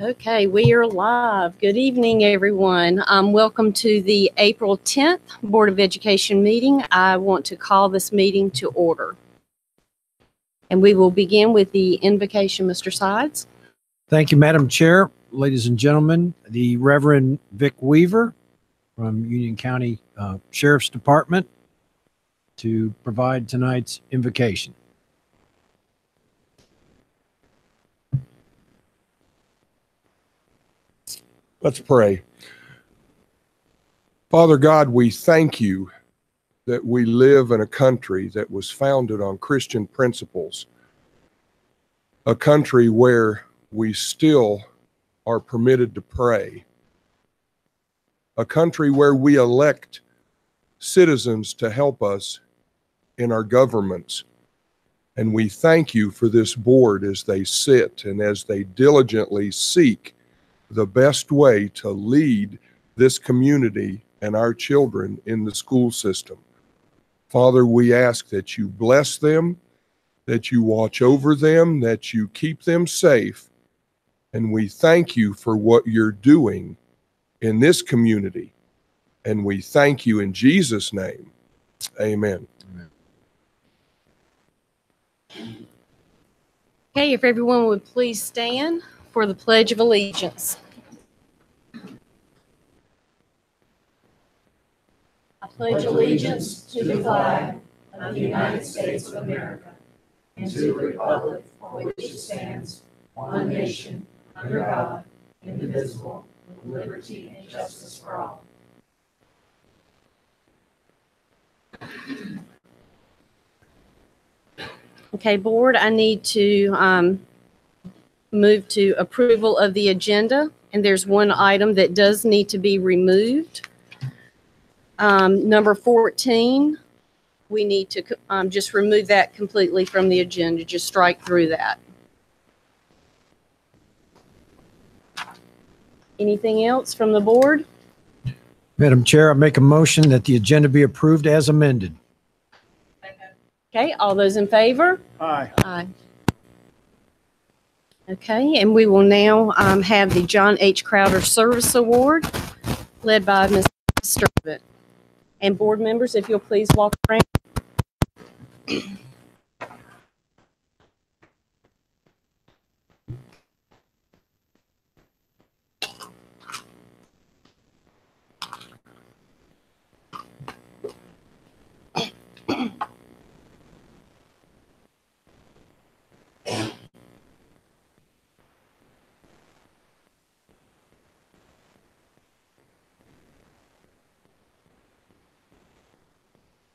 Okay, we are live. Good evening, everyone. Welcome to the April 10th Board of Education meeting. I want to call this meeting to order. And we will begin with the invocation, Mr. Sides. Thank you, Madam Chair. Ladies and gentlemen, the Reverend Vic Weaver from Union County Sheriff's Department to provide tonight's invocation. Let's pray. Father God, we thank you that we live in a country that was founded on Christian principles, a country where we still are permitted to pray, a country where we elect citizens to help us in our governments. And we thank you for this board as they sit and as they diligently seek the best way to lead this community and our children in the school system. Father, we ask that you bless them, that you watch over them, that you keep them safe. And we thank you for what you're doing in this community. And we thank you in Jesus' name. Amen. Okay, if everyone would please stand for the Pledge of Allegiance. I pledge allegiance to the flag of the United States of America and to the republic for which it stands, one nation, under God, indivisible, with liberty and justice for all. Okay, board, I need to move to approval of the agenda, and there's one item that does need to be removed. Number 14, we need to just remove that completely from the agenda, just strike through that. Anything else from the board? Madam Chair, I make a motion that the agenda be approved as amended. Okay, all those in favor? Aye. Aye. Okay, and we will now have the John H. Crowder Service Award led by Ms. Sturtevant. And board members, if you'll please walk around.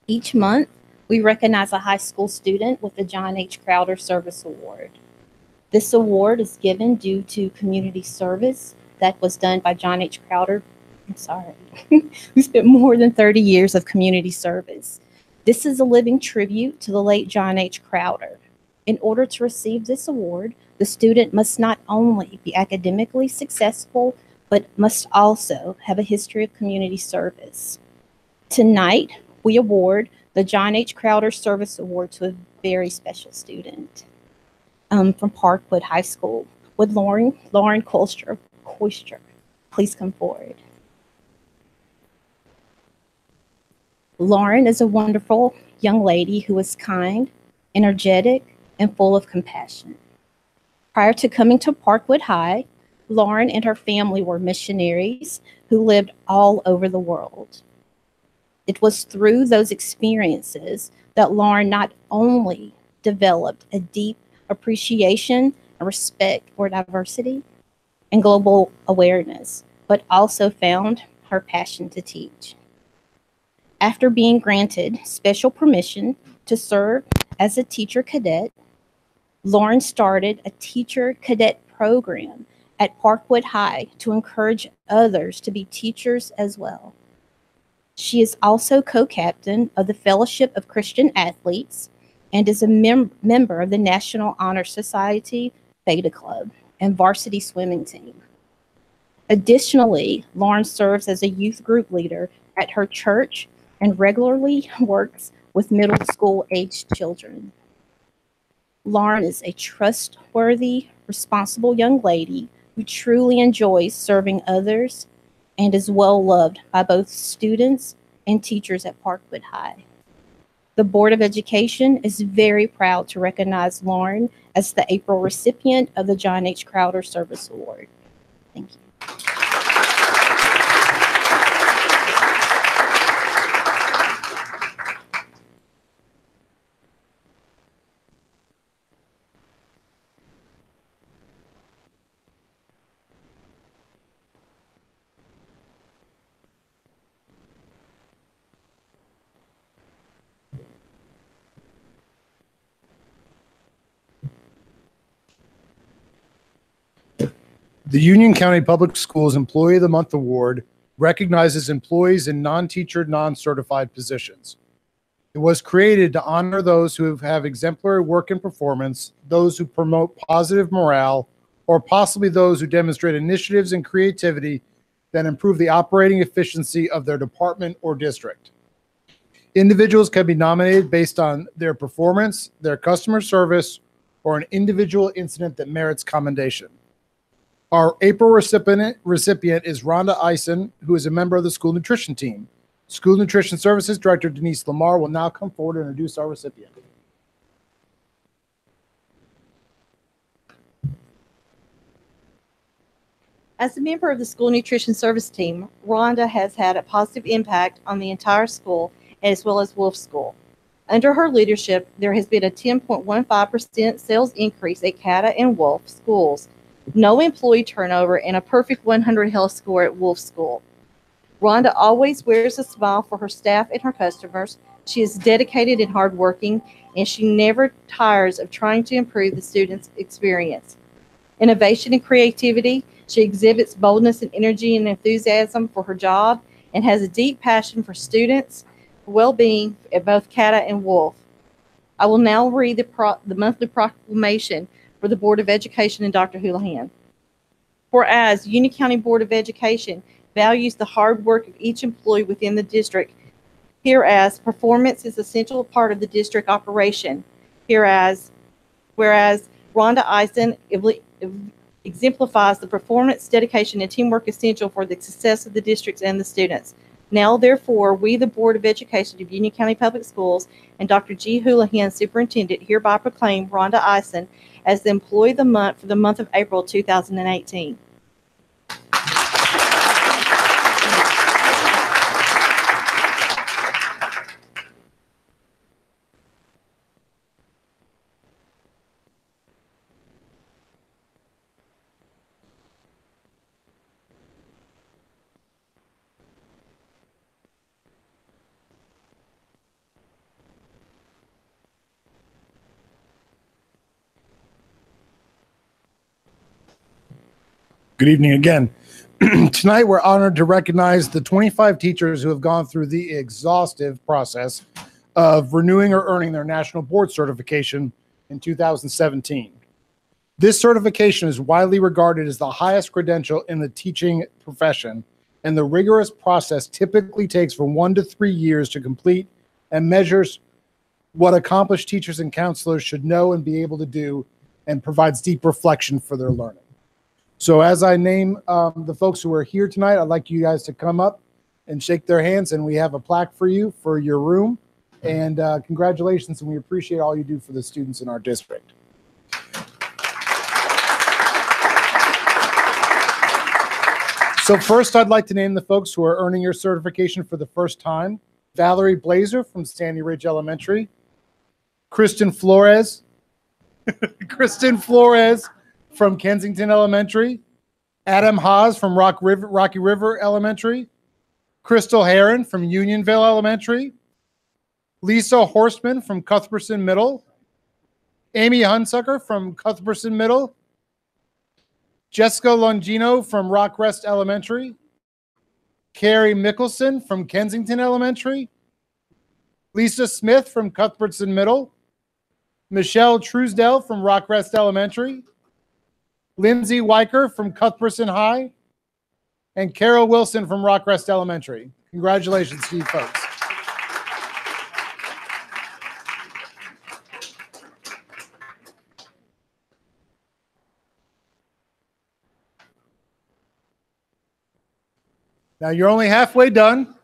Each month, we recognize a high school student with the John H. Crowder Service Award. This award is given due to community service that was done by John H. Crowder, who spent more than 30 years of community service. This is a living tribute to the late John H. Crowder. In order to receive this award, the student must not only be academically successful, but must also have a history of community service. Tonight, we award the John H. Crowder Service Award to a very special student from Parkwood High School. Would Lauren Koister please come forward? Lauren is a wonderful young lady who is kind, energetic, and full of compassion. Prior to coming to Parkwood High, Lauren and her family were missionaries who lived all over the world. It was through those experiences that Lauren not only developed a deep appreciation and respect for diversity and global awareness, but also found her passion to teach. After being granted special permission to serve as a teacher cadet, Lauren started a teacher cadet program at Parkwood High to encourage others to be teachers as well. She is also co-captain of the Fellowship of Christian Athletes and is a member of the National Honor Society Beta Club and varsity swimming team. Additionally, Lauren serves as a youth group leader at her church and regularly works with middle school aged children. Lauren is a trustworthy, responsible young lady who truly enjoys serving others and is well loved by both students and teachers at Parkwood High. The Board of Education is very proud to recognize Lauren as the April recipient of the John H. Crowder Service Award. Thank you. The Union County Public Schools Employee of the Month Award recognizes employees in non-teacher, non-certified positions. It was created to honor those who have exemplary work and performance, those who promote positive morale, or possibly those who demonstrate initiatives and creativity that improve the operating efficiency of their department or district. Individuals can be nominated based on their performance, their customer service, or an individual incident that merits commendation. Our April recipient is Rhonda Eisen, who is a member of the school nutrition team. School Nutrition Services Director Denise Lamar will now come forward and introduce our recipient. As a member of the school nutrition service team, Rhonda has had a positive impact on the entire school as well as Wolf School. Under her leadership, there has been a 10.15% sales increase at Cata and Wolf schools, no employee turnover, and a perfect 100 health score at Wolf School. Rhonda always wears a smile for her staff and her customers. She is dedicated and hardworking, and she never tires of trying to improve the students' experience. Innovation and creativity, she exhibits boldness and energy and enthusiasm for her job and has a deep passion for students' well-being at both Cata and Wolf. I will now read the monthly proclamation for the Board of Education and Dr. Houlihan. Whereas Union County Board of Education values the hard work of each employee within the district, whereas performance is an essential part of the district operation, whereas Rhonda Eisen exemplifies the performance, dedication, and teamwork essential for the success of the districts and the students. Now, therefore, we, the Board of Education of Union County Public Schools, and Dr. G. Houlihan, Superintendent, hereby proclaim Rhonda Eisen as the Employee of the Month for the month of April 2018. Good evening again. Tonight, we're honored to recognize the 25 teachers who have gone through the exhaustive process of renewing or earning their national board certification in 2017. This certification is widely regarded as the highest credential in the teaching profession, and the rigorous process typically takes from 1 to 3 years to complete and measures what accomplished teachers and counselors should know and be able to do, and provides deep reflection for their learning. So as I name the folks who are here tonight, I'd like you guys to come up and shake their hands, and we have a plaque for you for your room. And congratulations, and we appreciate all you do for the students in our district. So first, I'd like to name the folks who are earning your certification for the first time. Valerie Blazer from Sandy Ridge Elementary. Kristen Flores. Kristen Flores from Kensington Elementary. Adam Haas from Rocky River Elementary. Crystal Heron from Unionville Elementary. Lisa Horstman from Cuthbertson Middle. Amy Hunsucker from Cuthbertson Middle. Jessica Longino from Rockrest Elementary. Carrie Mickelson from Kensington Elementary. Lisa Smith from Cuthbertson Middle. Michelle Truesdell from Rockrest Elementary. Lindsay Weicker from Cuthbertson High. And Carol Wilson from Rockrest Elementary. Congratulations to you folks. Now you're only halfway done.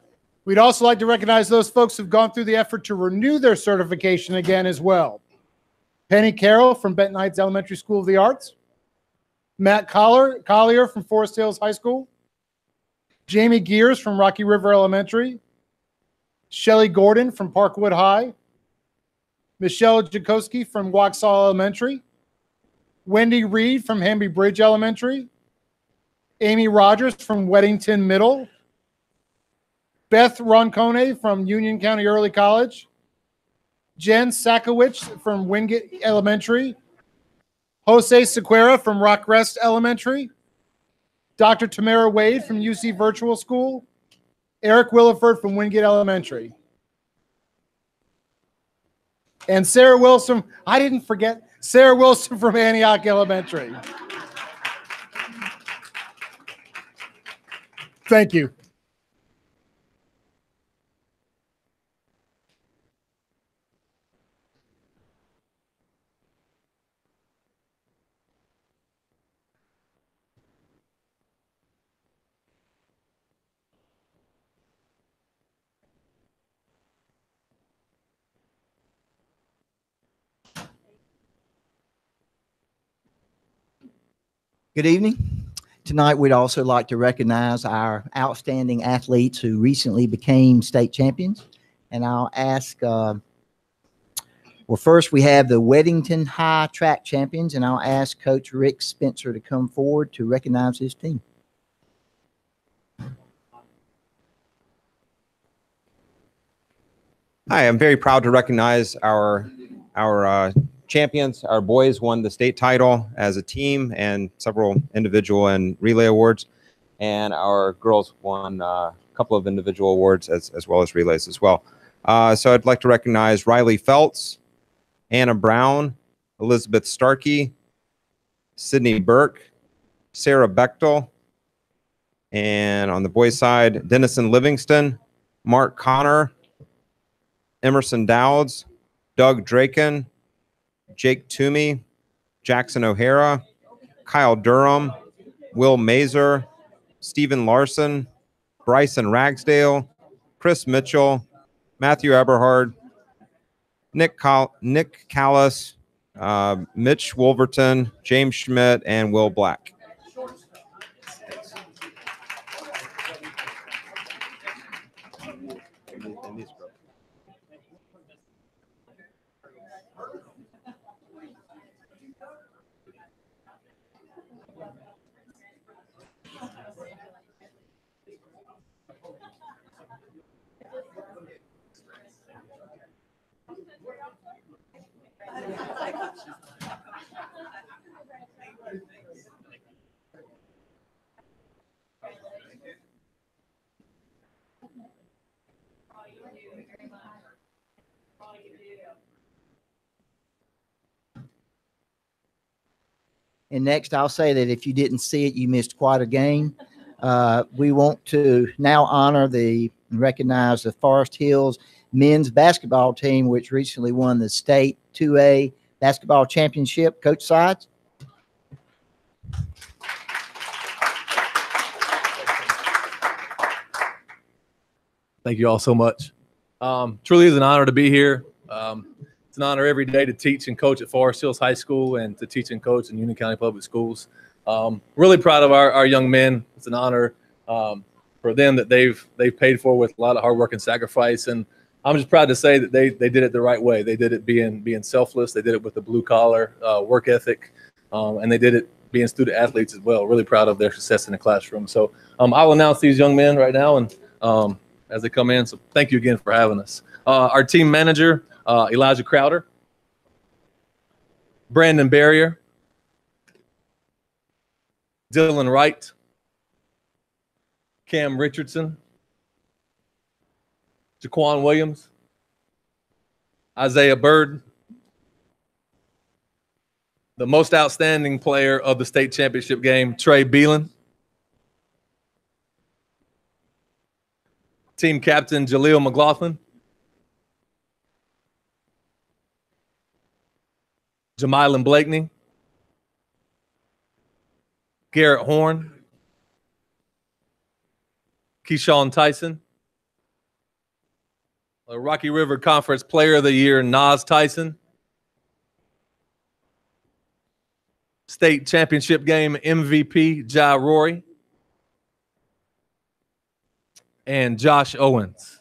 We'd also like to recognize those folks who've gone through the effort to renew their certification again as well. Penny Carroll from Benton Heights Elementary School of the Arts. Matt Collier from Forest Hills High School. Jamie Gears from Rocky River Elementary. Shelley Gordon from Parkwood High. Michelle Jakowski from Waxhaw Elementary. Wendy Reed from Hamby Bridge Elementary. Amy Rogers from Weddington Middle. Beth Roncone from Union County Early College. Jen Sakowicz from Wingate Elementary. Jose Sequeira from Rock Rest Elementary. Dr. Tamara Wade from UC Virtual School. Eric Williford from Wingate Elementary. And Sarah Wilson, I didn't forget, Sarah Wilson from Antioch Elementary. Thank you. Good evening. Tonight, we'd also like to recognize our outstanding athletes who recently became state champions. And I'll ask, well, first we have the Weddington High track champions, and I'll ask Coach Rick Spencer to come forward to recognize his team. Hi, I'm very proud to recognize our champions. Our boys won the state title as a team and several individual and relay awards. And our girls won a couple of individual awards as well as relays as well. So I'd like to recognize Riley Feltz, Anna Brown, Elizabeth Starkey, Sydney Burke, Sarah Bechtel, and on the boys' side, Dennison Livingston, Mark Connor, Emerson Dowds, Doug Draken, Jake Toomey, Jackson O'Hara, Kyle Durham, Will Mazer, Stephen Larson, Bryson Ragsdale, Chris Mitchell, Matthew Eberhard, Nick Callis, Mitch Wolverton, James Schmidt, and Will Black. And next, I'll say that if you didn't see it, you missed quite a game. We want to now honor and recognize the Forest Hills men's basketball team, which recently won the state 2A basketball championship. Coach Sides. Thank you all so much. Truly is an honor to be here. It's an honor every day to teach and coach at Forest Hills High School and to teach and coach in Union County Public Schools. Really proud of our young men. It's an honor for them that they've paid for with a lot of hard work and sacrifice. And I'm just proud to say that they did it the right way. They did it being selfless. They did it with a blue collar work ethic, and they did it being student athletes as well. Really proud of their success in the classroom. So I'll announce these young men right now and as they come in. So thank you again for having us. Our team manager, Elijah Crowder, Brandon Barrier, Dylan Wright, Cam Richardson, Jaquan Williams, Isaiah Bird, the most outstanding player of the state championship game, Trey Beelan, team captain Jaleel McLaughlin, Jamilin Blakeney, Garrett Horn, Keyshawn Tyson. Rocky River Conference Player of the Year, Nas Tyson. State Championship Game MVP, Jai Rory. And Josh Owens.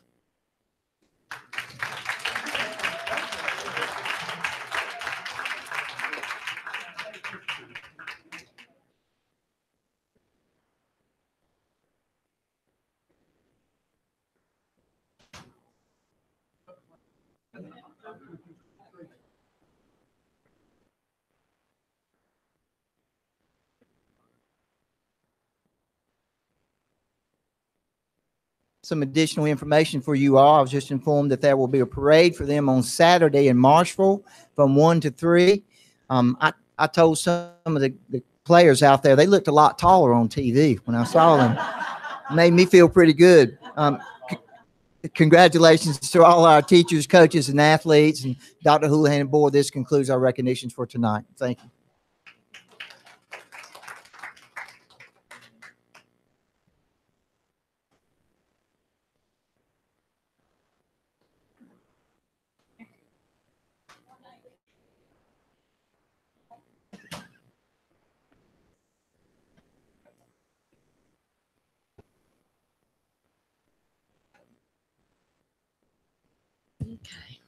Some additional information for you all. I was just informed that there will be a parade for them on Saturday in Marshville from 1 to 3. I told some of the players out there, they looked a lot taller on TV when I saw them. Made me feel pretty good. Congratulations to all our teachers, coaches, and athletes, and Dr. Houlihan and board. This concludes our recognitions for tonight. Thank you.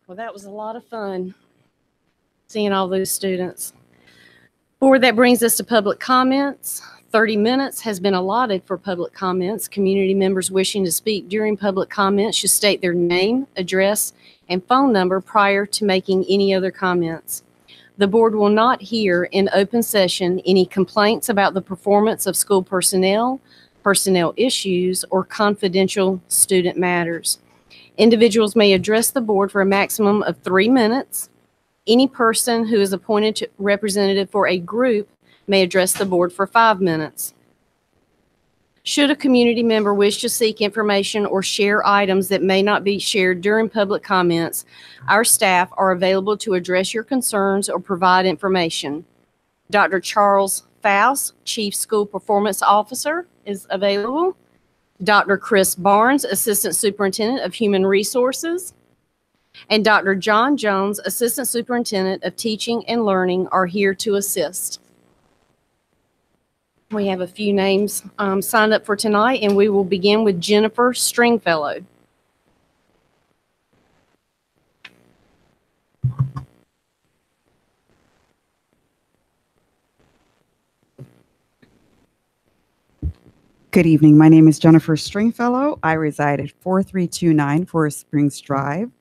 Well, that was a lot of fun, seeing all those students. Board, that brings us to public comments. 30 minutes has been allotted for public comments. Community members wishing to speak during public comments should state their name, address, and phone number prior to making any other comments. The board will not hear in open session any complaints about the performance of school personnel, personnel issues, or confidential student matters. Individuals may address the board for a maximum of 3 minutes. Any person who is appointed representative for a group may address the board for 5 minutes. Should a community member wish to seek information or share items that may not be shared during public comments, our staff are available to address your concerns or provide information. Dr. Charles Faust, Chief School Performance Officer, is available. Dr. Chris Barnes, Assistant Superintendent of Human Resources, and Dr. John Jones, Assistant Superintendent of Teaching and Learning, are here to assist. We have a few names signed up for tonight, and we will begin with Jennifer Stringfellow. Good evening. My name is Jennifer Stringfellow. I reside at 4329 Forest Springs Drive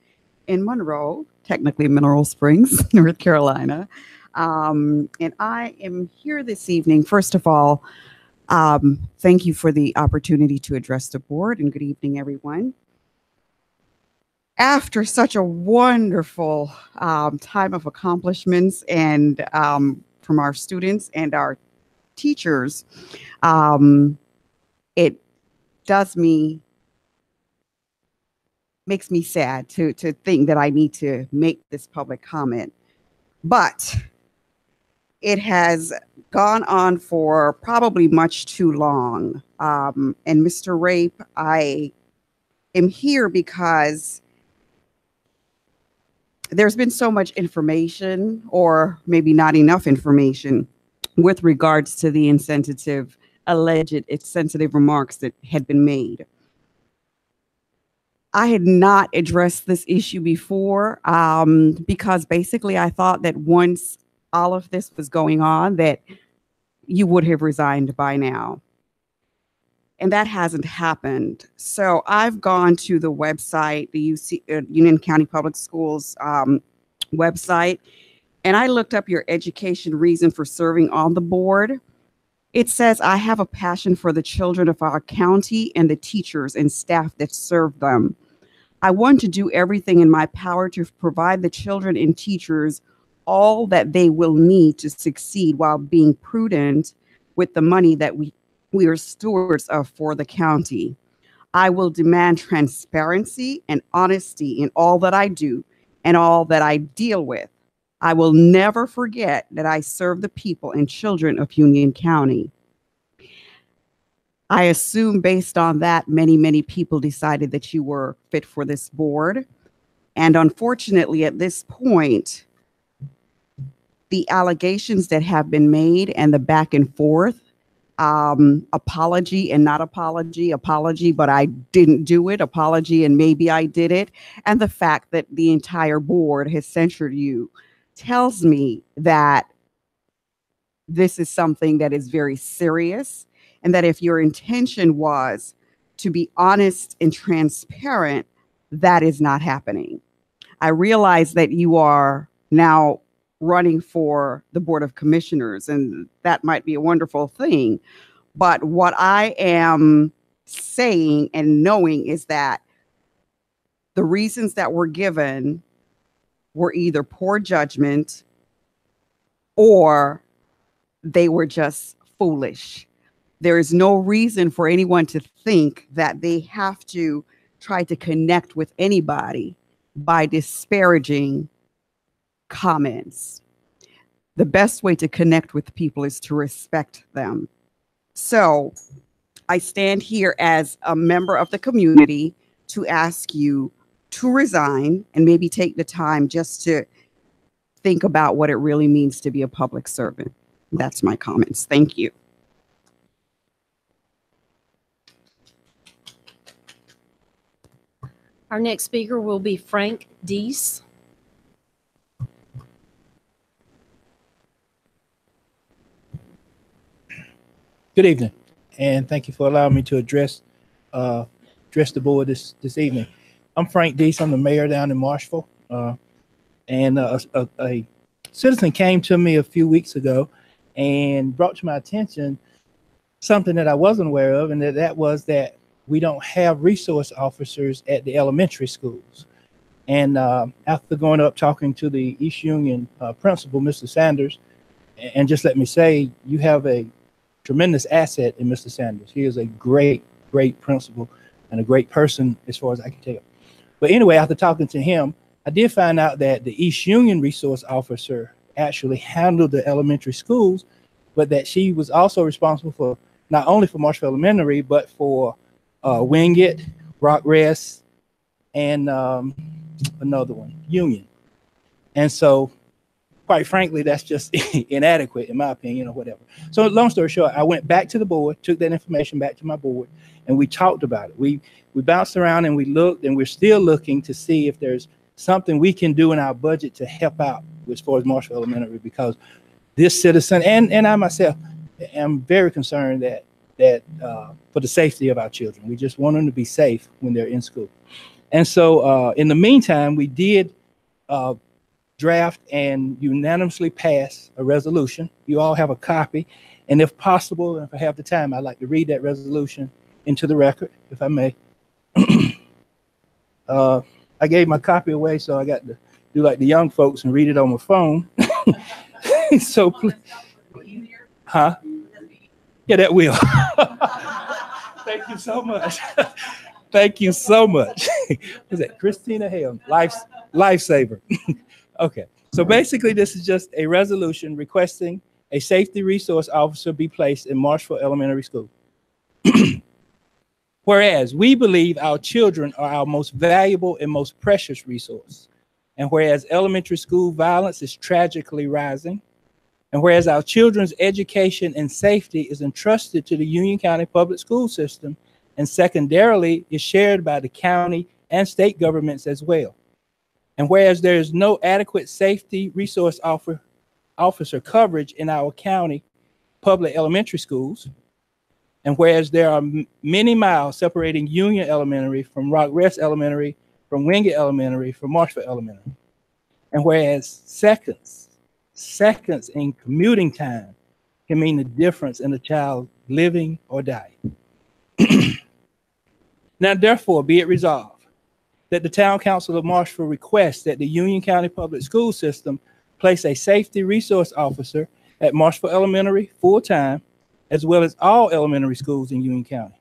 in Monroe, technically Mineral Springs, North Carolina. And I am here this evening. First of all, thank you for the opportunity to address the board, and good evening, everyone. After such a wonderful time of accomplishments and from our students and our teachers, it makes me sad to think that I need to make this public comment. But it has gone on for probably much too long. And Mr. Rape, I am here because there's been so much information, or maybe not enough information, with regards to the alleged insensitive remarks that had been made. I had not addressed this issue before because basically I thought that once all of this was going on, that you would have resigned by now. And that hasn't happened. So I've gone to the website, the Union County Public Schools website, and I looked up your education reason for serving on the board. It says, I have a passion for the children of our county and the teachers and staff that serve them. I want to do everything in my power to provide the children and teachers all that they will need to succeed while being prudent with the money that we are stewards of for the county. I will demand transparency and honesty in all that I do and all that I deal with. I will never forget that I serve the people and children of Union County. I assume based on that, many people decided that you were fit for this board. And unfortunately, at this point, the allegations that have been made and the back and forth, apology and not apology, but I didn't do it, apology and maybe I did it, and the fact that the entire board has censured you tells me that this is something that is very serious, and that if your intention was to be honest and transparent, that is not happening. I realize that you are now running for the Board of Commissioners, and that might be a wonderful thing. But what I am saying and knowing is that the reasons that were given were either poor judgment or they were just foolish. There is no reason for anyone to think that they have to try to connect with anybody by disparaging comments. The best way to connect with people is to respect them. So I stand here as a member of the community to ask you to resign and maybe take the time just to think about what it really means to be a public servant. That's my comments. Thank you. Our next speaker will be Frank Deese. Good evening, and thank you for allowing me to address the board this evening. I'm Frank Deese. I'm the mayor down in Marshville, and a citizen came to me a few weeks ago and brought to my attention something that I wasn't aware of, and that was that we don't have resource officers at the elementary schools. And after going up talking to the East Union principal, Mr. Sanders, and just let me say, you have a tremendous asset in Mr. Sanders. He is a great principal and a great person as far as I can tell. But anyway, after talking to him, I did find out that the East Union resource officer actually handled the elementary schools, but that she was also responsible for not only for Marshville Elementary, but for Wingate, Rock Rest, and another one, Union. And so, quite frankly, that's just inadequate in my opinion or whatever. So long story short, I went back to the board, took that information back to my board, and we talked about it. We bounced around and we looked, and we're still looking to see if there's something we can do in our budget to help out as far as Marshville Elementary, because this citizen and I myself am very concerned that for the safety of our children. We just want them to be safe when they're in school. And so in the meantime, we did draft and unanimously pass a resolution. You all have a copy. And if possible, and if I have the time, I'd like to read that resolution into the record, if I may. I gave my copy away, so I got to do like the young folks and read it on my phone. So, huh? Yeah, that will. Thank you so much. Thank you so much. Who's that? Christina Hale, lifesaver. Okay, so basically this is just a resolution requesting a safety resource officer be placed in Marshville Elementary School. Whereas we believe our children are our most valuable and most precious resource. And whereas elementary school violence is tragically rising, and whereas our children's education and safety is entrusted to the Union County Public School System, and secondarily is shared by the county and state governments as well. And whereas there is no adequate safety resource officer coverage in our county public elementary schools, and whereas there are many miles separating Union Elementary from Rock Rest Elementary, from Wingate Elementary, from Marshville Elementary, and whereas seconds in commuting time can mean the difference in a child living or dying. Now, therefore, be it resolved that the Town Council of Marshville requests that the Union County Public School System place a safety resource officer at Marshville Elementary full-time, as well as all elementary schools in Union County.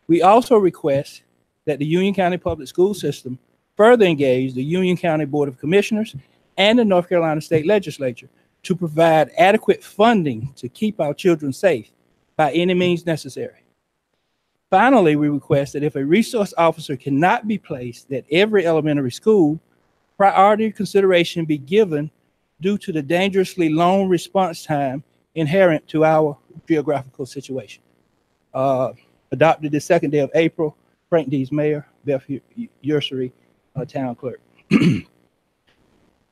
We also request that the Union County Public School System further engage the Union County Board of Commissioners and the North Carolina State Legislature to provide adequate funding to keep our children safe by any means necessary. Finally, we request that if a resource officer cannot be placed at every elementary school, priority consideration be given due to the dangerously long response time inherent to our geographical situation. Adopted the second day of April, Frank Dees, Mayor, Beth Ursary, Town Clerk.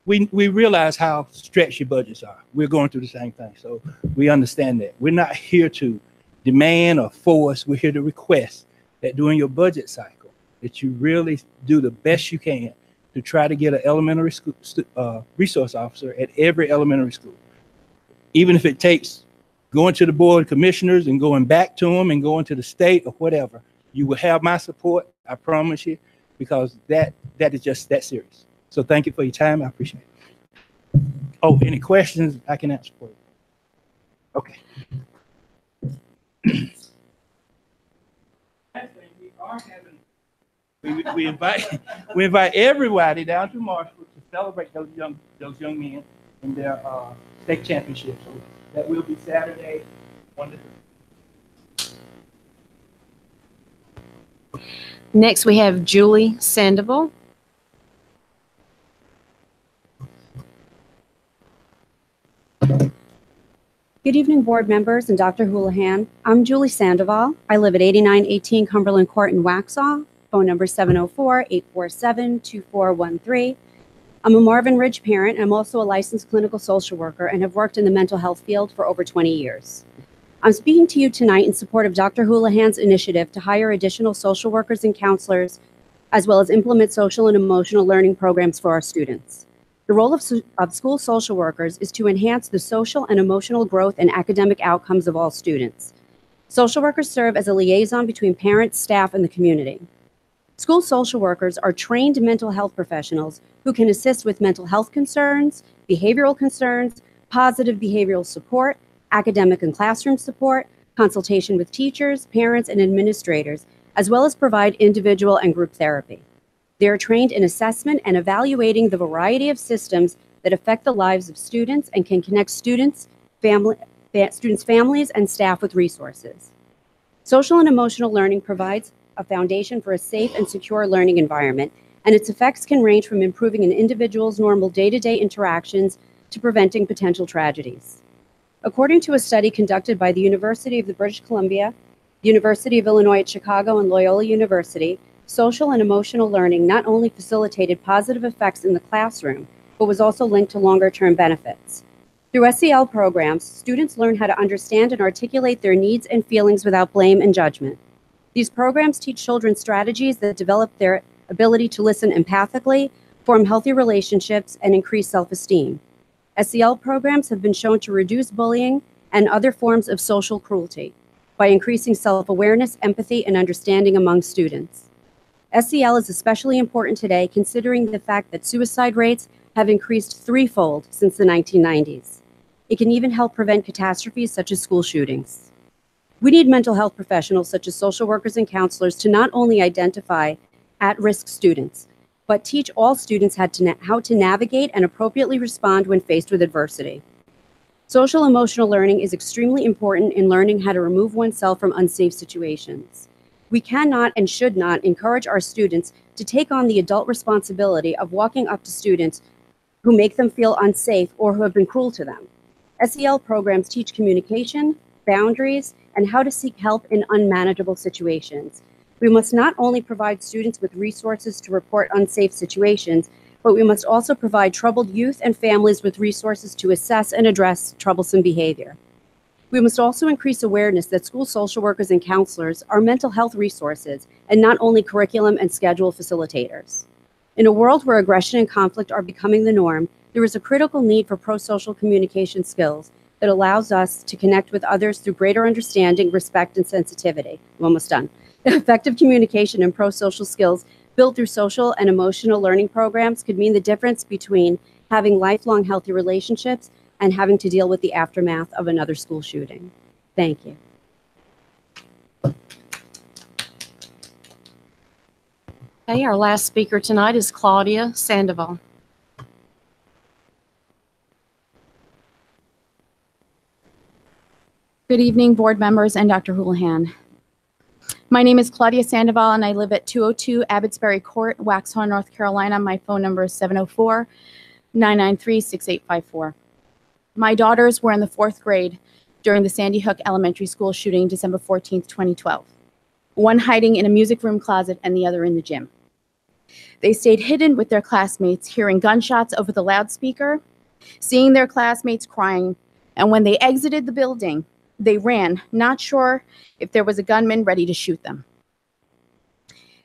We realize how stretched your budgets are. We're going through the same thing, so we understand that. We're not here to demand or force. We're here to request that during your budget cycle, that you really do the best you can to try to get an elementary school resource officer at every elementary school. Even if it takes going to the Board of Commissioners and going back to them and going to the state or whatever, you will have my support, I promise you, because that is just that serious. So thank you for your time. I appreciate it. Oh, any questions I can answer for you? Okay. We invite everybody down to Marshall to celebrate those young men in their state championship. So that will be Saturday, 1 to 3. Next, we have Julie Sandoval. Good evening, board members and Dr. Houlihan. I'm Julie Sandoval. I live at 8918 Cumberland Court in Waxhaw. Phone number 704-847-2413. I'm a Marvin Ridge parent. I'm also a licensed clinical social worker and have worked in the mental health field for over 20 years. I'm speaking to you tonight in support of Dr. Houlihan's initiative to hire additional social workers and counselors, as well as implement social and emotional learning programs for our students. The role of school social workers is to enhance the social and emotional growth and academic outcomes of all students. Social workers serve as a liaison between parents, staff, and the community. School social workers are trained mental health professionals who can assist with mental health concerns, behavioral concerns, positive behavioral support, academic and classroom support, consultation with teachers, parents, and administrators, as well as provide individual and group therapy. They are trained in assessment and evaluating the variety of systems that affect the lives of students and can connect students, families, and staff with resources. Social and emotional learning provides a foundation for a safe and secure learning environment, and its effects can range from improving an individual's normal day-to-day interactions to preventing potential tragedies. According to a study conducted by the University of British Columbia, the University of Illinois at Chicago, and Loyola University, social and emotional learning not only facilitated positive effects in the classroom, but was also linked to longer-term benefits. Through SEL programs, students learn how to understand and articulate their needs and feelings without blame and judgment. These programs teach children strategies that develop their ability to listen empathically, form healthy relationships, and increase self-esteem. SEL programs have been shown to reduce bullying and other forms of social cruelty by increasing self-awareness, empathy, and understanding among students. SEL is especially important today considering the fact that suicide rates have increased threefold since the 1990s. It can even help prevent catastrophes such as school shootings. We need mental health professionals such as social workers and counselors to not only identify at-risk students, but teach all students how to navigate and appropriately respond when faced with adversity. Social emotional learning is extremely important in learning how to remove oneself from unsafe situations. We cannot and should not encourage our students to take on the adult responsibility of walking up to students who make them feel unsafe or who have been cruel to them. SEL programs teach communication, boundaries, and how to seek help in unmanageable situations. We must not only provide students with resources to report unsafe situations, but we must also provide troubled youth and families with resources to assess and address troublesome behavior. We must also increase awareness that school social workers and counselors are mental health resources and not only curriculum and schedule facilitators. In a world where aggression and conflict are becoming the norm, there is a critical need for pro-social communication skills that allows us to connect with others through greater understanding, respect, and sensitivity. I'm almost done. Effective communication and pro-social skills built through social and emotional learning programs could mean the difference between having lifelong healthy relationships and having to deal with the aftermath of another school shooting. Thank you. Okay, our last speaker tonight is Claudia Sandoval. Good evening, board members and Dr. Houlihan. My name is Claudia Sandoval, and I live at 202 Abbotsbury Court, Waxhaw, North Carolina. My phone number is 704-993-6854. My daughters were in the 4th grade during the Sandy Hook Elementary School shooting December 14th, 2012. One hiding in a music room closet and the other in the gym. They stayed hidden with their classmates, hearing gunshots over the loudspeaker, seeing their classmates crying, and when they exited the building, they ran, not sure if there was a gunman ready to shoot them.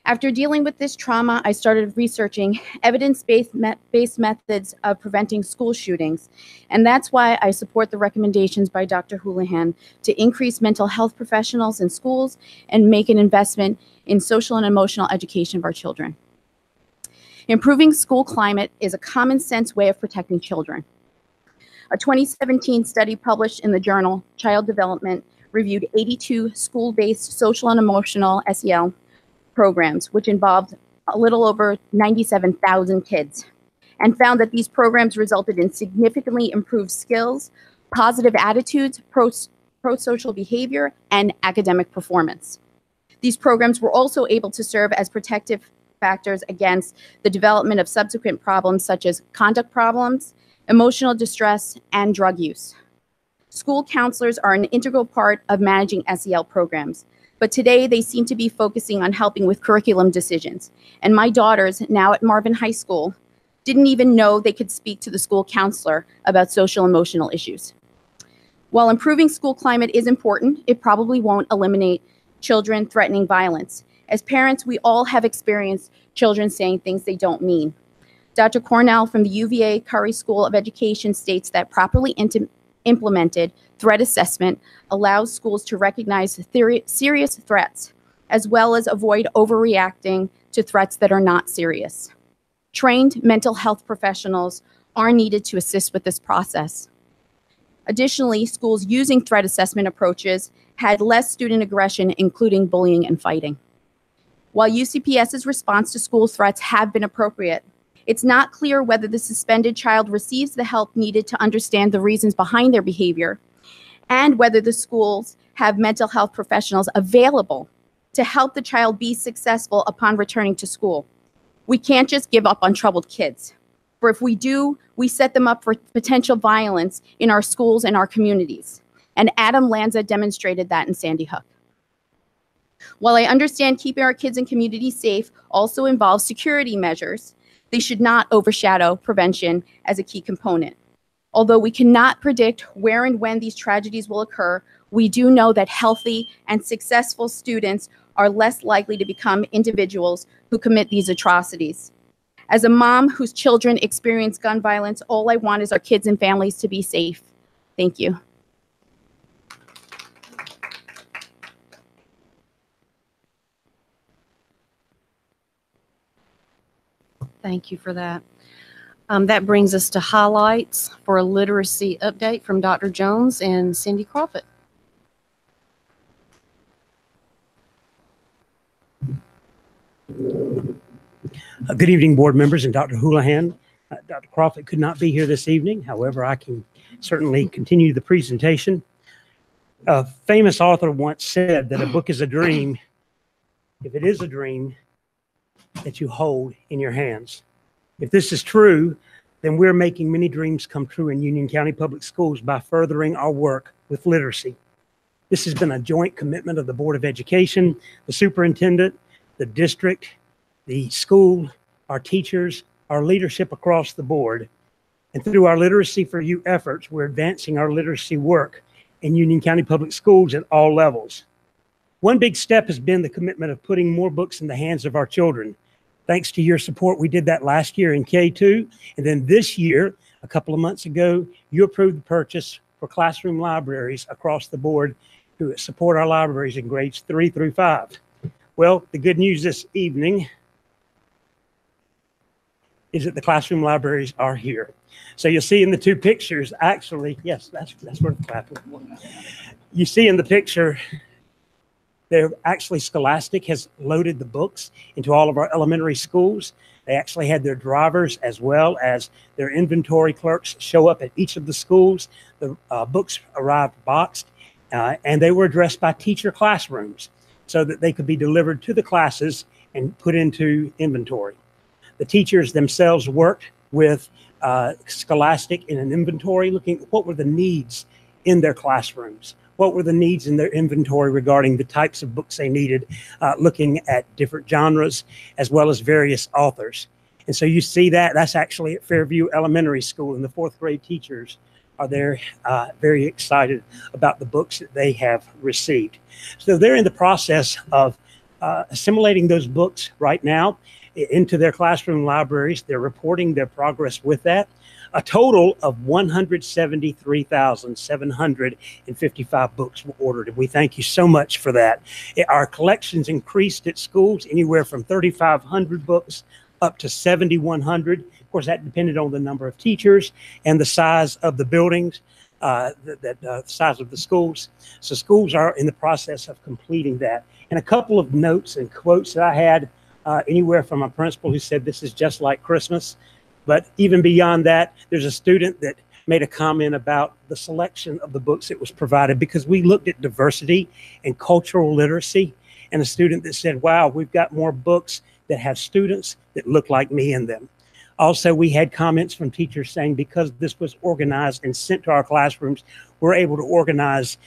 After dealing with this trauma, I started researching evidence-based methods of preventing school shootings, and that's why I support the recommendations by Dr. Houlihan to increase mental health professionals in schools and make an investment in social and emotional education of our children. Improving school climate is a common sense way of protecting children. A 2017 study published in the journal Child Development reviewed 82 school-based social and emotional SEL programs, which involved a little over 97,000 kids, and found that these programs resulted in significantly improved skills, positive attitudes, pro-social behavior, and academic performance. These programs were also able to serve as protective factors against the development of subsequent problems such as conduct problems, emotional distress, and drug use. School counselors are an integral part of managing SEL programs, but today they seem to be focusing on helping with curriculum decisions. And my daughters, now at Marvin High School, didn't even know they could speak to the school counselor about social emotional issues. While improving school climate is important, it probably won't eliminate children threatening violence. As parents, we all have experienced children saying things they don't mean. Dr. Cornell from the UVA Curry School of Education states that properly implemented threat assessment allows schools to recognize serious threats, as well as avoid overreacting to threats that are not serious. Trained mental health professionals are needed to assist with this process. Additionally, schools using threat assessment approaches had less student aggression, including bullying and fighting. While UCPS's response to school threats have been appropriate, it's not clear whether the suspended child receives the help needed to understand the reasons behind their behavior, and whether the schools have mental health professionals available to help the child be successful upon returning to school. We can't just give up on troubled kids, for if we do, we set them up for potential violence in our schools and our communities. And Adam Lanza demonstrated that in Sandy Hook. While I understand keeping our kids and communities safe also involves security measures, they should not overshadow prevention as a key component. Although we cannot predict where and when these tragedies will occur, we do know that healthy and successful students are less likely to become individuals who commit these atrocities. As a mom whose children experience gun violence, all I want is our kids and families to be safe. Thank you. Thank you for that. That brings us to highlights for a literacy update from Dr. Jones and Cindy Crawford. Good evening, board members and Dr. Houlihan. Dr. Crawford could not be here this evening. However, I can certainly continue the presentation. A famous author once said that a book is a dream if it is a dream that you hold in your hands. If this is true, then we're making many dreams come true in Union County Public Schools by furthering our work with literacy. This has been a joint commitment of the Board of Education, the superintendent, the district, the school, our teachers, our leadership across the board. And through our Literacy for You efforts, we're advancing our literacy work in Union County Public Schools at all levels. One big step has been the commitment of putting more books in the hands of our children. Thanks to your support, we did that last year in K2. And then this year, a couple of months ago, you approved the purchase for classroom libraries across the board to support our libraries in grades 3 through 5. Well, the good news this evening is that the classroom libraries are here. So you'll see in the two pictures, actually, yes, that's where the clap is. You see in the picture, they're actually Scholastic has loaded the books into all of our elementary schools. They actually had their drivers as well as their inventory clerks show up at each of the schools. The books arrived boxed and they were addressed by teacher classrooms. so that they could be delivered to the classes and put into inventory. The teachers themselves worked with Scholastic in an inventory, looking at what were the needs in their classrooms, what were the needs in their inventory regarding the types of books they needed, looking at different genres as well as various authors. And so you see that's actually at Fairview Elementary School, and the fourth grade teachers are there very excited about the books that they have received. So they're in the process of assimilating those books right now into their classroom libraries. They're reporting their progress with that. A total of 173,755 books were ordered, and we thank you so much for that. Our collections increased at schools anywhere from 3,500 books up to 7,100. Of course, that depended on the number of teachers and the size of the buildings, the size of the schools. So schools are in the process of completing that. And a couple of notes and quotes that I had, anywhere from a principal who said this is just like Christmas. But even beyond that, there's a student that made a comment about the selection of the books that was provided, because we looked at diversity and cultural literacy, and a student that said, wow, we've got more books that have students that look like me in them. Also, we had comments from teachers saying because this was organized and sent to our classrooms, we're able to organize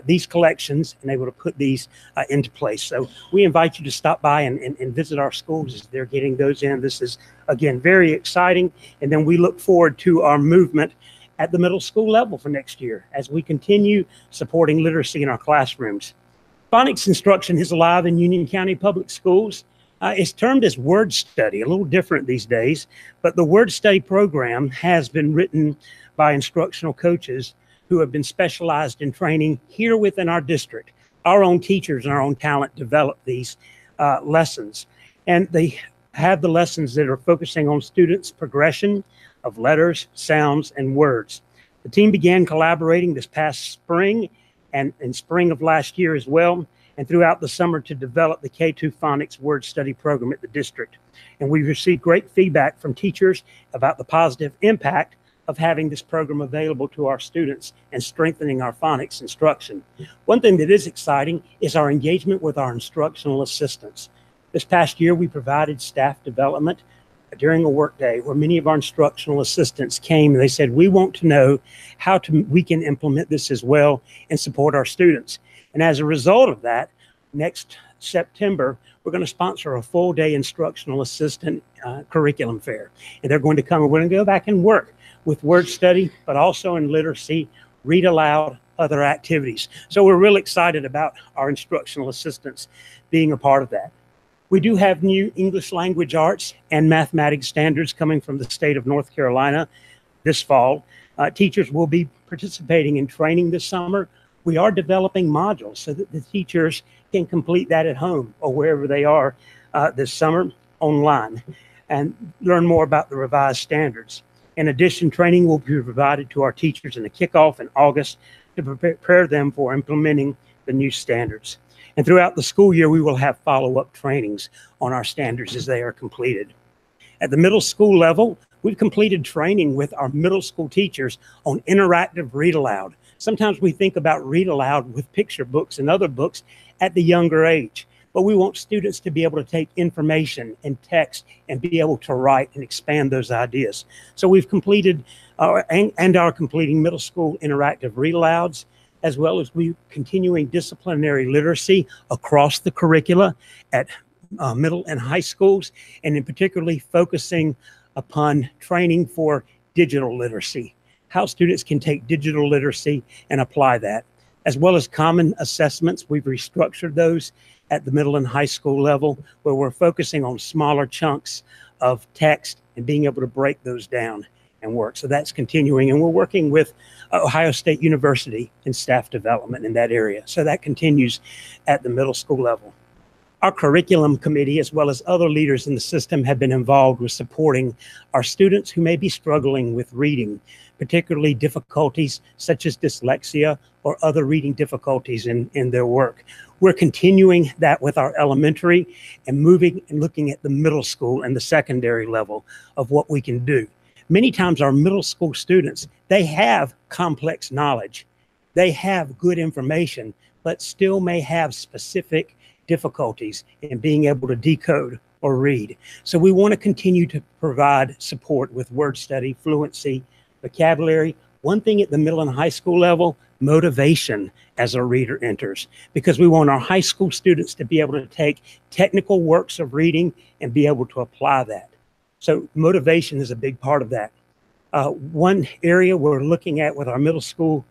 these collections and able to put these into place. So we invite you to stop by and visit our schools as they're getting those in. This is, again, very exciting. And then we look forward to our movement at the middle school level for next year as we continue supporting literacy in our classrooms. Phonics instruction is alive in Union County Public Schools. It's termed as word study, a little different these days, but the word study program has been written by instructional coaches who have been specialized in training here within our district. Our own teachers and our own talent develop these lessons, and they have the lessons that are focusing on students' progression of letters, sounds, and words. The team began collaborating this past spring and in spring of last year as well, and throughout the summer to develop the K2 Phonics Word Study Program at the district. And we received great feedback from teachers about the positive impact of having this program available to our students and strengthening our phonics instruction. One thing that is exciting is our engagement with our instructional assistants. This past year, we provided staff development during a workday where many of our instructional assistants came and they said, we want to know how we can implement this as well and support our students. And as a result of that, next September, we're going to sponsor a full-day instructional assistant curriculum fair. And they're going to come and we're going to go back and work with word study, but also in literacy, read aloud, other activities. So we're really excited about our instructional assistants being a part of that. We do have new English language arts and mathematics standards coming from the state of North Carolina this fall. Teachers will be participating in training this summer. We are developing modules so that the teachers can complete that at home or wherever they are this summer online and learn more about the revised standards. In addition, training will be provided to our teachers in the kickoff in August to prepare them for implementing the new standards. And throughout the school year, we will have follow-up trainings on our standards as they are completed. At the middle school level, we've completed training with our middle school teachers on interactive read aloud. Sometimes we think about read aloud with picture books and other books at the younger age, but we want students to be able to take information and text and be able to write and expand those ideas. So we've completed and are completing middle school interactive read alouds, as well as we continuing disciplinary literacy across the curricula at middle and high schools, and in particularly focusing upon training for digital literacy, how students can take digital literacy and apply that, as well as common assessments. We've restructured those at the middle and high school level where we're focusing on smaller chunks of text and being able to break those down and work. So that's continuing, and we're working with Ohio State University in staff development in that area. So that continues at the middle school level. Our curriculum committee, as well as other leaders in the system, have been involved with supporting our students who may be struggling with reading, particularly difficulties such as dyslexia or other reading difficulties in their work. We're continuing that with our elementary and moving and looking at the middle school and the secondary level of what we can do. Many times our middle school students, they have complex knowledge. They have good information, but still may have specific difficulties in being able to decode or read. So we want to continue to provide support with word study, fluency, vocabulary. One thing at the middle and high school level, motivation as a reader enters, because we want our high school students to be able to take technical works of reading and be able to apply that. So motivation is a big part of that. One area we're looking at with our middle school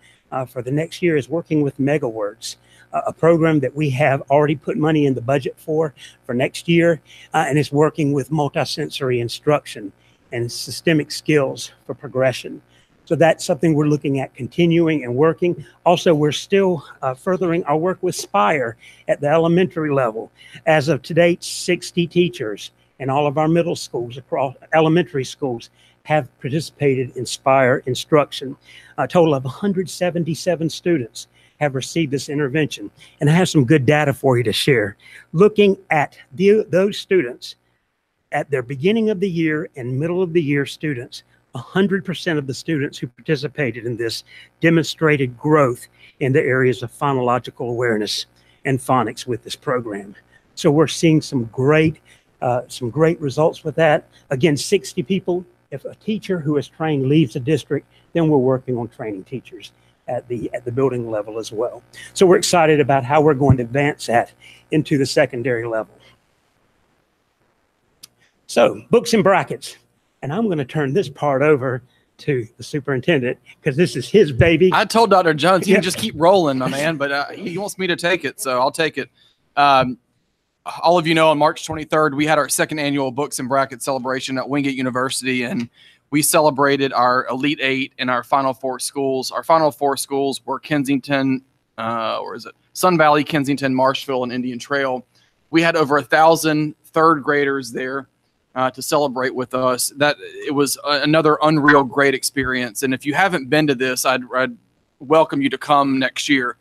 for the next year is working with MegaWords, a program that we have already put money in the budget for next year, and it's working with multisensory instruction and systemic skills for progression. So that's something we're looking at continuing and working. Also, we're still furthering our work with Spire at the elementary level. As of today, 60 teachers in all of our middle schools across elementary schools have participated in Spire instruction. A total of 177 students have received this intervention. And I have some good data for you to share. Looking at those students at their beginning of the year and middle of the year students, 100% of the students who participated in this demonstrated growth in the areas of phonological awareness and phonics with this program. So we're seeing some great results with that. Again, 60 people. If a teacher who is trained leaves the district, then we're working on training teachers at the building level as well. So we're excited about how we're going to advance that into the secondary level. So books and brackets. And I'm going to turn this part over to the superintendent because this is his baby. I told Dr. Jones he can just keep rolling, my man, but he wants me to take it, so I'll take it. All of you know on March 23rd, we had our second annual Books and Brackets celebration at Wingate University, and we celebrated our Elite Eight and our Final Four schools. Our Final Four schools were Kensington, Sun Valley, Kensington, Marshville, and Indian Trail. We had over 1,000 third graders there to celebrate with us. That it was another unreal great experience. And if you haven't been to this, I'd welcome you to come next year.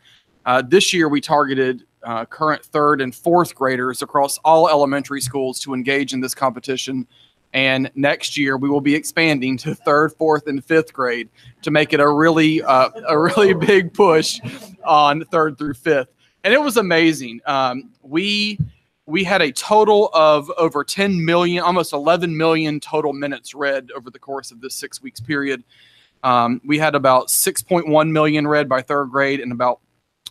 This year we targeted current third and fourth graders across all elementary schools to engage in this competition. And next year we will be expanding to third, fourth, and fifth grade to make it a really big push on third through fifth. And it was amazing. We had a total of over 10 million, almost 11 million total minutes read over the course of this 6 weeks period. We had about 6.1 million read by third grade and about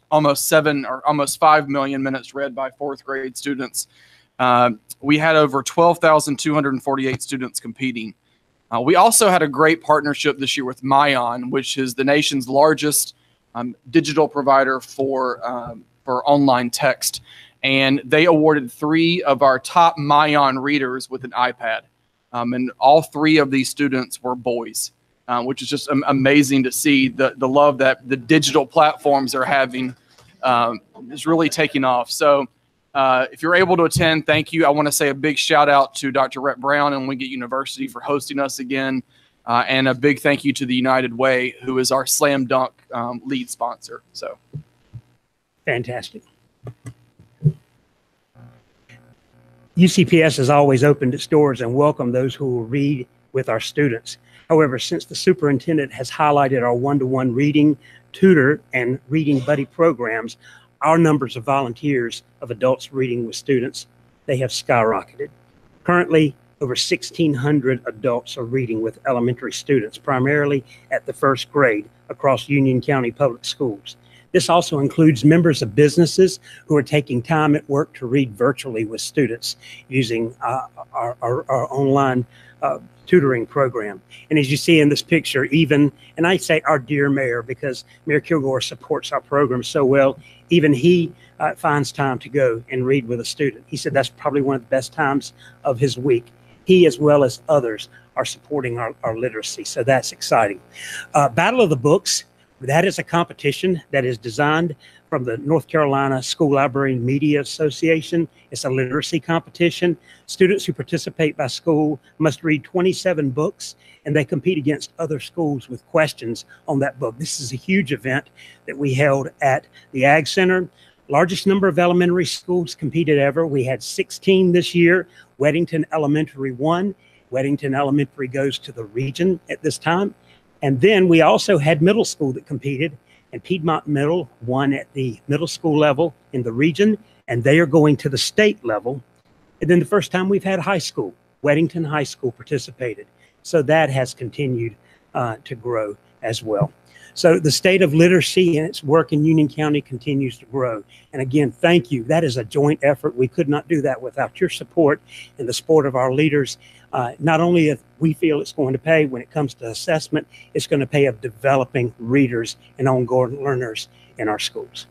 almost 5 million minutes read by fourth grade students. We had over 12,248 students competing. We also had a great partnership this year with Myon, which is the nation's largest digital provider for online text. And they awarded 3 of our top Myon readers with an iPad. And all 3 of these students were boys, which is just amazing to see the love that the digital platforms are having is really taking off. So if you're able to attend, thank you. I want to say a big shout out to Dr. Rhett Brown and Wingate University for hosting us again. And a big thank you to the United Way, who is our Slam Dunk lead sponsor. So fantastic. UCPS has always opened its doors and welcomed those who will read with our students. However, since the superintendent has highlighted our one-to-one reading, tutor, and reading buddy programs, our numbers of volunteers of adults reading with students, they have skyrocketed. Currently, over 1,600 adults are reading with elementary students, primarily at the first grade across Union County Public Schools. This also includes members of businesses who are taking time at work to read virtually with students using our online tutoring program. And as you see in this picture, and I say our dear mayor because Mayor Kilgore supports our program so well, even he finds time to go and read with a student. He said that's probably one of the best times of his week. He, as well as others, are supporting our literacy, so that's exciting. Battle of the Books. That is a competition that is designed from the North Carolina School Library and Media Association. It's a literacy competition. Students who participate by school must read 27 books, and they compete against other schools with questions on that book. This is a huge event that we held at the Ag Center. Largest number of elementary schools competed ever. We had 16 this year. Weddington Elementary won. Weddington Elementary goes to the region at this time. And then we also had middle school that competed, and Piedmont Middle won at the middle school level in the region, and they are going to the state level. And then the first time we've had high school, Weddington High School participated. So that has continued to grow as well. So the state of literacy and its work in Union County continues to grow. And again, thank you. That is a joint effort. We could not do that without your support and the support of our leaders. Not only if we feel it's going to pay when it comes to assessment, it's going to pay of developing readers and ongoing learners in our schools.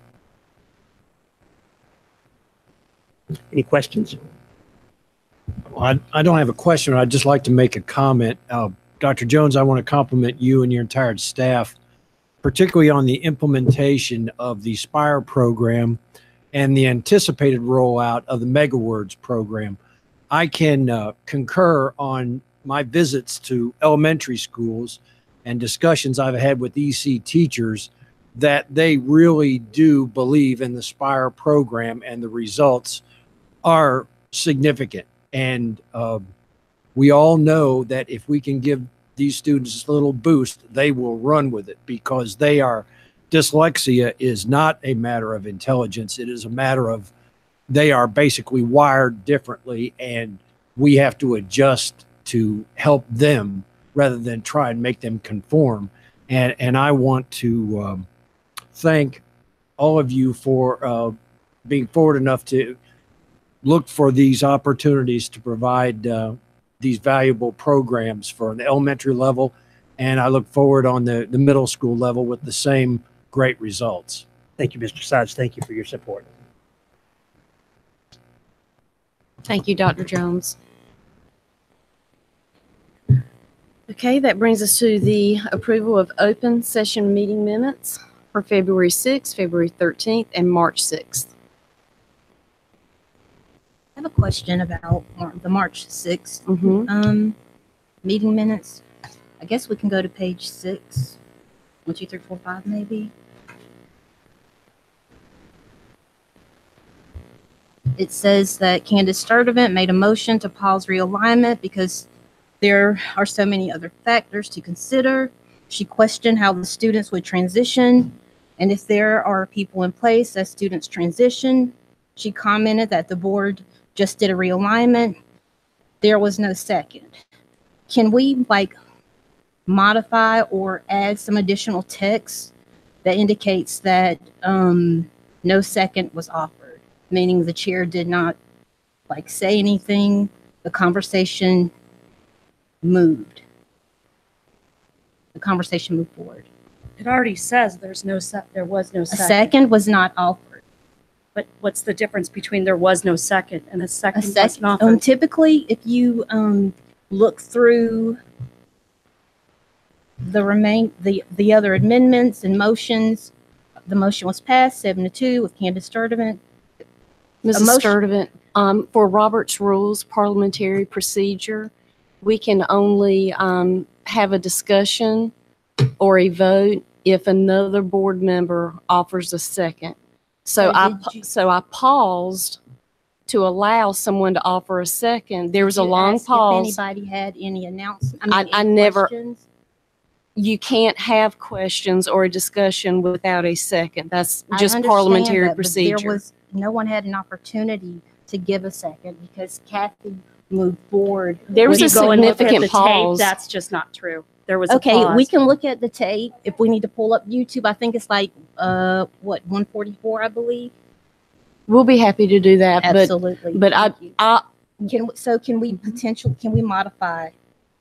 Any questions? Well, I don't have a question. I'd just like to make a comment. Dr. Jones, I want to compliment you and your entire staff, particularly on the implementation of the SPIRE program and the anticipated rollout of the MegaWords program. I can concur on my visits to elementary schools and discussions I've had with EC teachers that they really do believe in the SPIRE program, and the results are significant. And we all know that if we can give these students a little boost, they will run with it, because dyslexia is not a matter of intelligence. It is a matter of they are basically wired differently, and we have to adjust to help them rather than try and make them conform. And I want to thank all of you for being forward enough to look for these opportunities to provide these valuable programs for the elementary level. And I look forward on the middle school level with the same great results. Thank you, Mr. Sides. Thank you for your support. Thank you, Dr. Jones. Okay, that brings us to the approval of open session meeting minutes for February 6th, February 13th, and March 6th. I have a question about the March 6th meeting minutes. I guess we can go to page 6. 1, 2, 3, 4, 5, maybe. It says that Candace Sturdivant made a motion to pause realignment because there are so many other factors to consider. She questioned how the students would transition, and if there are people in place as students transition. She commented that the board just did a realignment. There was no second. Can we modify or add some additional text that indicates that no second was offered, meaning the chair did not say anything, the conversation moved. The conversation moved forward. It already says there was no second. A second was not offered. But what's the difference between there was no second and a second was not offered? Typically, if you look through the other amendments and motions, the motion was passed 7-2 with Candace Sturdivant. Mrs. Sturdivant, for Robert's Rules Parliamentary Procedure, we can only have a discussion or a vote if another board member offers a second. So I paused to allow someone to offer a second. There was a long pause. If anybody had any announcements, I never. You can't have questions or a discussion without a second. That's just parliamentary procedure. No one had an opportunity to give a second because Kathy moved forward. There was a significant pause. That's just not true. There was okay. A pause. We can look at the tape if we need to pull up YouTube. I think it's 144, I believe. We'll be happy to do that. Absolutely. But can we modify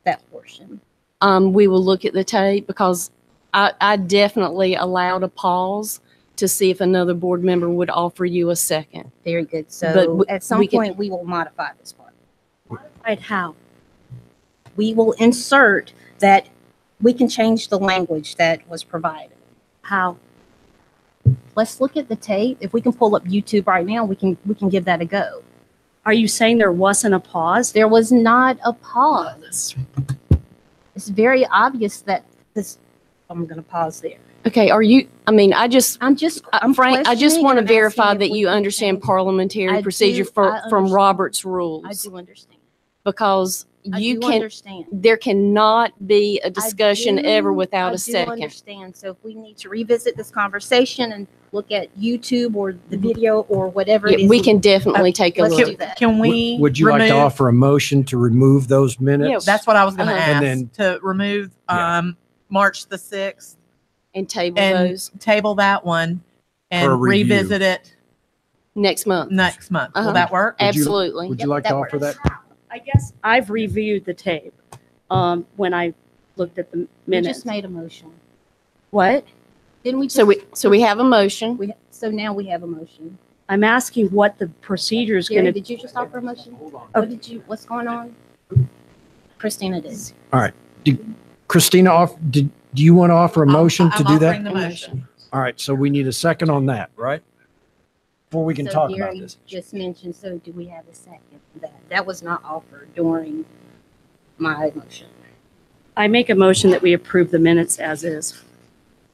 that portion? We will look at the tape because I definitely allowed a pause to see if another board member would offer you a second. Very good. So at some point we will modify this part. Modified how? We will insert that we can change the language that was provided. How? Let's look at the tape. If we can pull up YouTube right now, we can give that a go. Are you saying there wasn't a pause? There was not a pause. It's very obvious that this. I'm going to pause there. Okay. Are you? I mean, I'm Frank. I just want to verify that you understand parliamentary procedure from Robert's Rules. I do understand. because you can, understand. there cannot be a discussion ever without I a do second. understand. So if we need to revisit this conversation and look at YouTube or the video or whatever it Yeah, is, we can definitely take a let's look. do that. Can we? Would you like to remove- offer a motion to remove those minutes? That's what I was going to Uh-huh. ask. And To remove March the 6th And table and those table that one For and review. revisit it next month. next month. Uh-huh. Will that work? Absolutely. Would you like to offer that? I guess I've reviewed the tape when I looked at the We minutes. just made a motion. What? Didn't we? Just, So we have a motion. So now we have a motion. I'm asking what the procedure is Jerry, going to. did you just offer a motion? Oh. What did you? What's going on? Christina did. All right. Christina, do you want to offer a motion to do that? I'm offering the motion. All right. So we need a second on that, right? Before we can So talk Gary about this. just mentioned. So do we have a second? That was not offered during my motion. I make a motion that we approve the minutes as is.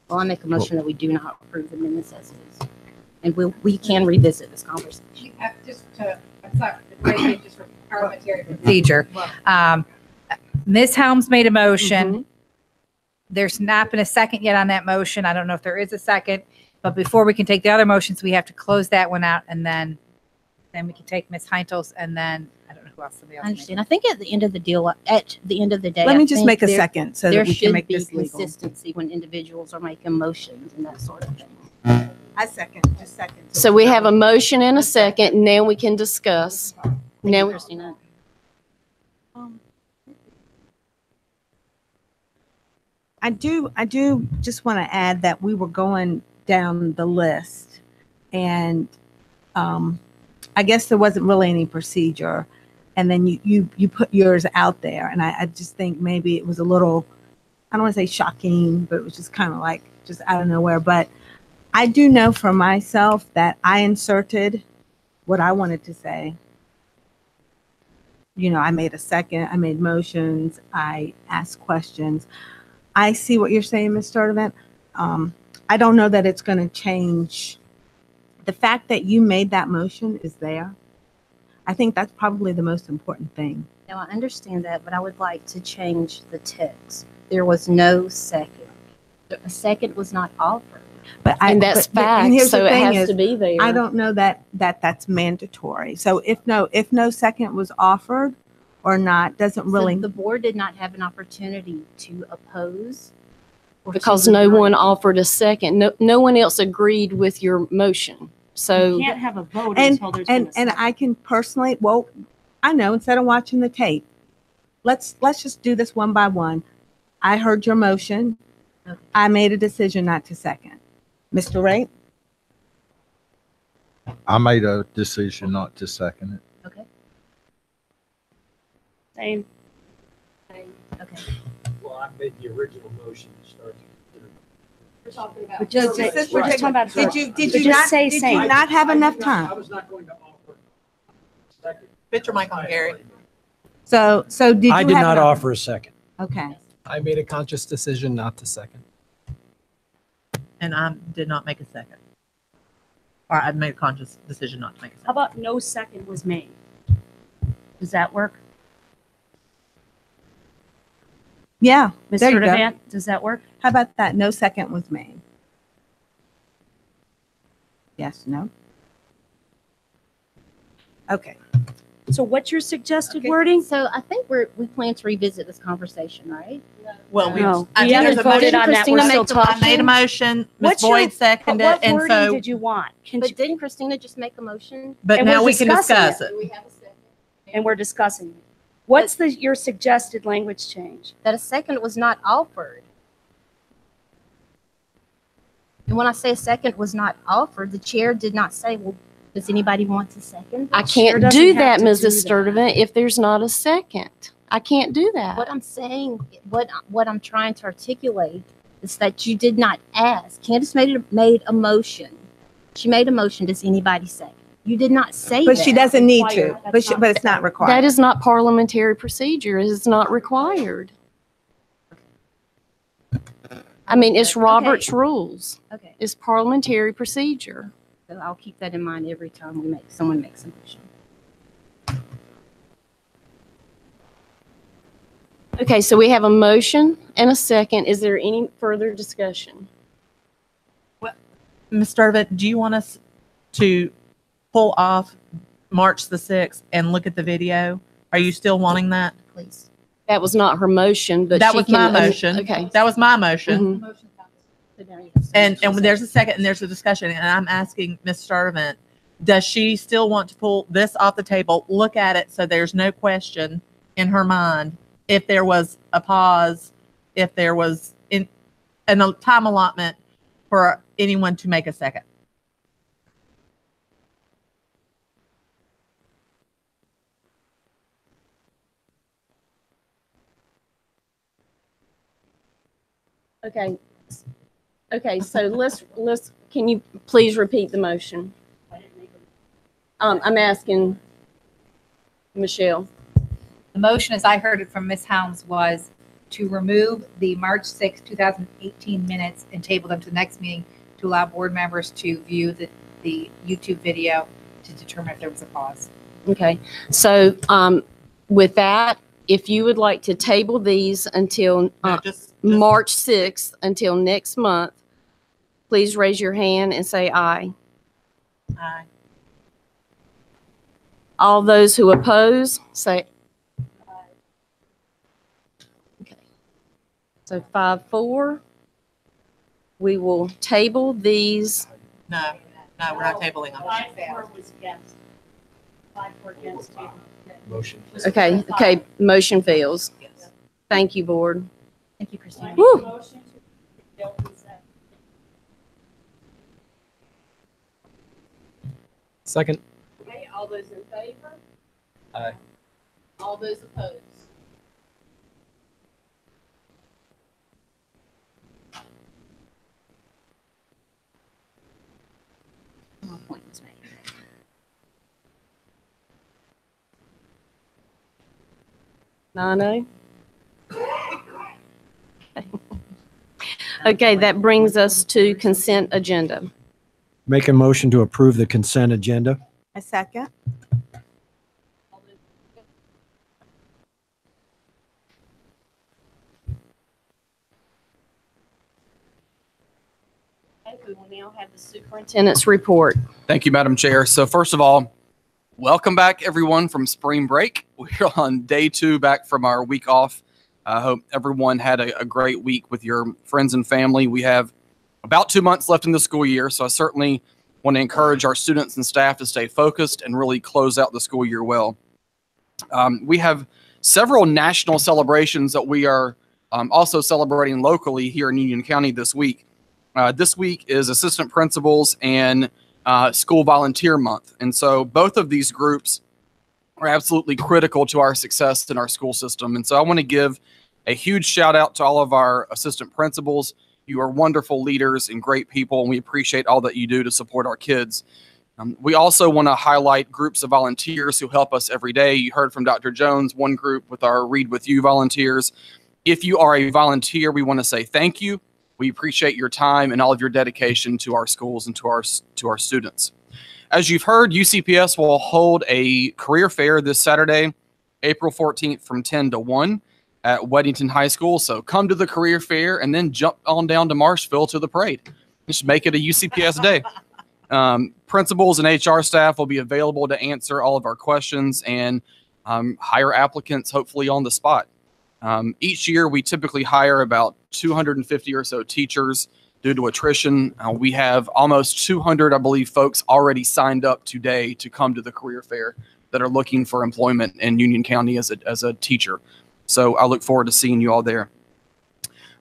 Well, I make a motion that we do not approve the minutes as is, and we can revisit this conversation. Just to, I'm sorry, just for parliamentary procedure. Ms. Helms made a motion. There's not been a second yet on that motion. I don't know if there is a second, but before we can take the other motions, we have to close that one out, and then we can take Ms. Heintel's, and then I don't know who else. Somebody else. I understand. I think at the end of the deal, at the end of the day, Let I me just think make a there- second so that there we can should make be this legal. consistency when individuals are making motions and that sort of thing. I second, just second. So we have a motion and a second. Now we can discuss. Now, Christina. I do just want to add that we were going down the list and I guess there wasn't really any procedure. And then you put yours out there. And I just think maybe it was a little, I don't want to say shocking, but it was just kind of like just out of nowhere. But I do know for myself that I inserted what I wanted to say. You know, I made a second, I made motions, I asked questions. I see what you're saying, Ms. Sturdivant. I don't know that it's going to change. The fact that you made that motion is there. I think that's probably the most important thing. Now, I understand that, but I would like to change the text. There was no second. A second was not offered. But and that's fact, here's so the it thing has is, to be there. I don't know that's mandatory. So if no second was offered or not, doesn't really. So the board did not have an opportunity to oppose. or to Because no agree. one offered a second. No one else agreed with your motion. So You can't have a vote and until there's been a and I can personally, well, I know instead of watching the tape, let's just do this one by one. I heard your motion. Okay. I made a decision not to second. Mr. Ray? I made a decision not to second it. Okay. Same. Okay. Well, I made the original motion to start. We're talking about. But just- We're just- talking about Did vote. you So just say same. not have enough time? I was not going to offer a second. Put your mic on, Gary. So did you I did have not enough- offer a second. Okay. I made a conscious decision not to second. And I did not make a second. Or I made a conscious decision not to make a How second. about no second was made? Does that work? Yeah, Ms. there you go. Sturdivant, does that work? How about that? No second was made. Yes, no? Okay. So what's your suggested wording? So I think we plan to revisit this conversation, right? Well, No, I we think haven't there's a voted motion. on that. Christina We're make still the I talking. made a motion, Ms. What's your- Boyd seconded What it, and wording so, did you want? But didn't Christina just make a motion? but and now we're we can discussing discuss it. it. And we're discussing it. What's your suggested language change? That a second was not offered. And when I say a second was not offered, the chair did not say, well, does anybody want to second? I chair can't doesn't do have that, to do Mrs. that. Sturdivant, if there's not a second. I can't do that. What I'm saying, what I'm trying to articulate is that you did not ask. Candace made a motion. She made a motion. Does anybody second? You did not say But that. she doesn't need to, Required. but it's not required. That is not parliamentary procedure. It is not required. I mean, it's Robert's rules. Okay, It's parliamentary procedure. so I'll keep that in mind every time someone makes a motion. Okay, so we have a motion and a second. Is there any further discussion? Ms. Sturtevant, do you want us to pull off March the 6th and look at the video? Are you still wanting that? Please. That was not her motion, but That she was can, my motion. Okay. That was my motion. Mhm. And there's a second and there's a discussion. And I'm asking Ms. Sturtevant, does she still want to pull this off the table, look at it so there's no question in her mind if there was a pause, if there was a time allotment for anyone to make a second? Okay. Okay, so let's, can you please repeat the motion? I'm asking Michelle. The motion, as I heard it from Ms. Helms, was to remove the March 6, 2018 minutes and table them to the next meeting to allow board members to view the YouTube video to determine if there was a pause. Okay, so with that, if you would like to table these until March 6th, until next month, please raise your hand and say aye. Aye. All those who oppose, say aye. Okay. So 5-4. We will table these. No, we're not tabling them. 5-4 was against. 5 were against table. Motion. Okay, motion fails. Thank you, board. Thank you, Christine. Woo. Second. Okay, all those in favor? Aye. All those opposed? Nano. Okay, that brings us to consent agenda. Make a motion to approve the consent agenda. A second. Okay, we will now have the superintendent's report. Thank you, Madam Chair. So first of all, welcome back everyone from spring break. We're on day 2 back from our week off. I hope everyone had a great week with your friends and family. We have about 2 months left in the school year, so I certainly want to encourage our students and staff to stay focused and really close out the school year well. We have several national celebrations that we are also celebrating locally here in Union County this week. This week is Assistant Principals and School Volunteer Month. And so both of these groups are absolutely critical to our success in our school system. And so I want to give a huge shout out to all of our assistant principals. You are wonderful leaders and great people, and we appreciate all that you do to support our kids. We also want to highlight groups of volunteers who help us every day. You heard from Dr. Jones, one group with our Read With You volunteers. If you are a volunteer, we want to say thank you. We appreciate your time and all of your dedication to our schools and to our students. As you've heard, UCPS will hold a career fair this Saturday, April 14th from 10 to 1 at Weddington High School. So come to the career fair and then jump on down to Marshville to the parade. Just make it a UCPS day. Principals and HR staff will be available to answer all of our questions and hire applicants hopefully on the spot. Each year, we typically hire about 250 or so teachers due to attrition. We have almost 200, I believe, folks already signed up today to come to the career fair that are looking for employment in Union County as a teacher. So I look forward to seeing you all there.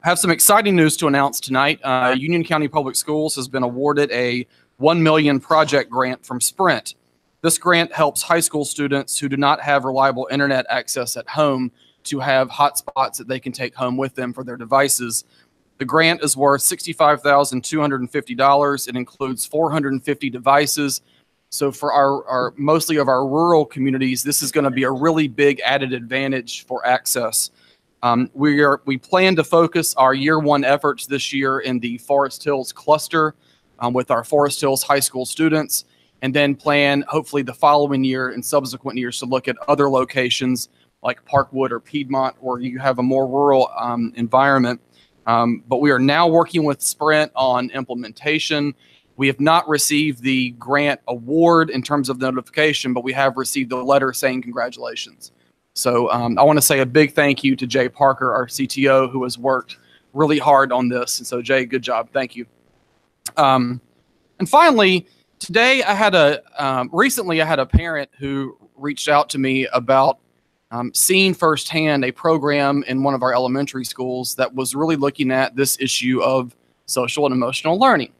I have some exciting news to announce tonight. Union County Public Schools has been awarded a $1 million project grant from Sprint. This grant helps high school students who do not have reliable internet access at home to have hotspots that they can take home with them for their devices. The grant is worth $65,250. It includes 450 devices. So for our mostly of our rural communities, this is going to be a really big added advantage for access. We plan to focus our year 1 efforts this year in the Forest Hills cluster with our Forest Hills high school students, and then plan hopefully the following year and subsequent years to look at other locations like Parkwood or Piedmont, or you have a more rural environment. But we are now working with Sprint on implementation. We have not received the grant award in terms of notification, but we have received a letter saying congratulations. So I want to say a big thank you to Jay Parker, our CTO, who has worked really hard on this. And so Jay, good job. Thank you. And finally, today recently I had a parent who reached out to me about seeing firsthand a program in one of our elementary schools that was really looking at this issue of social and emotional learning.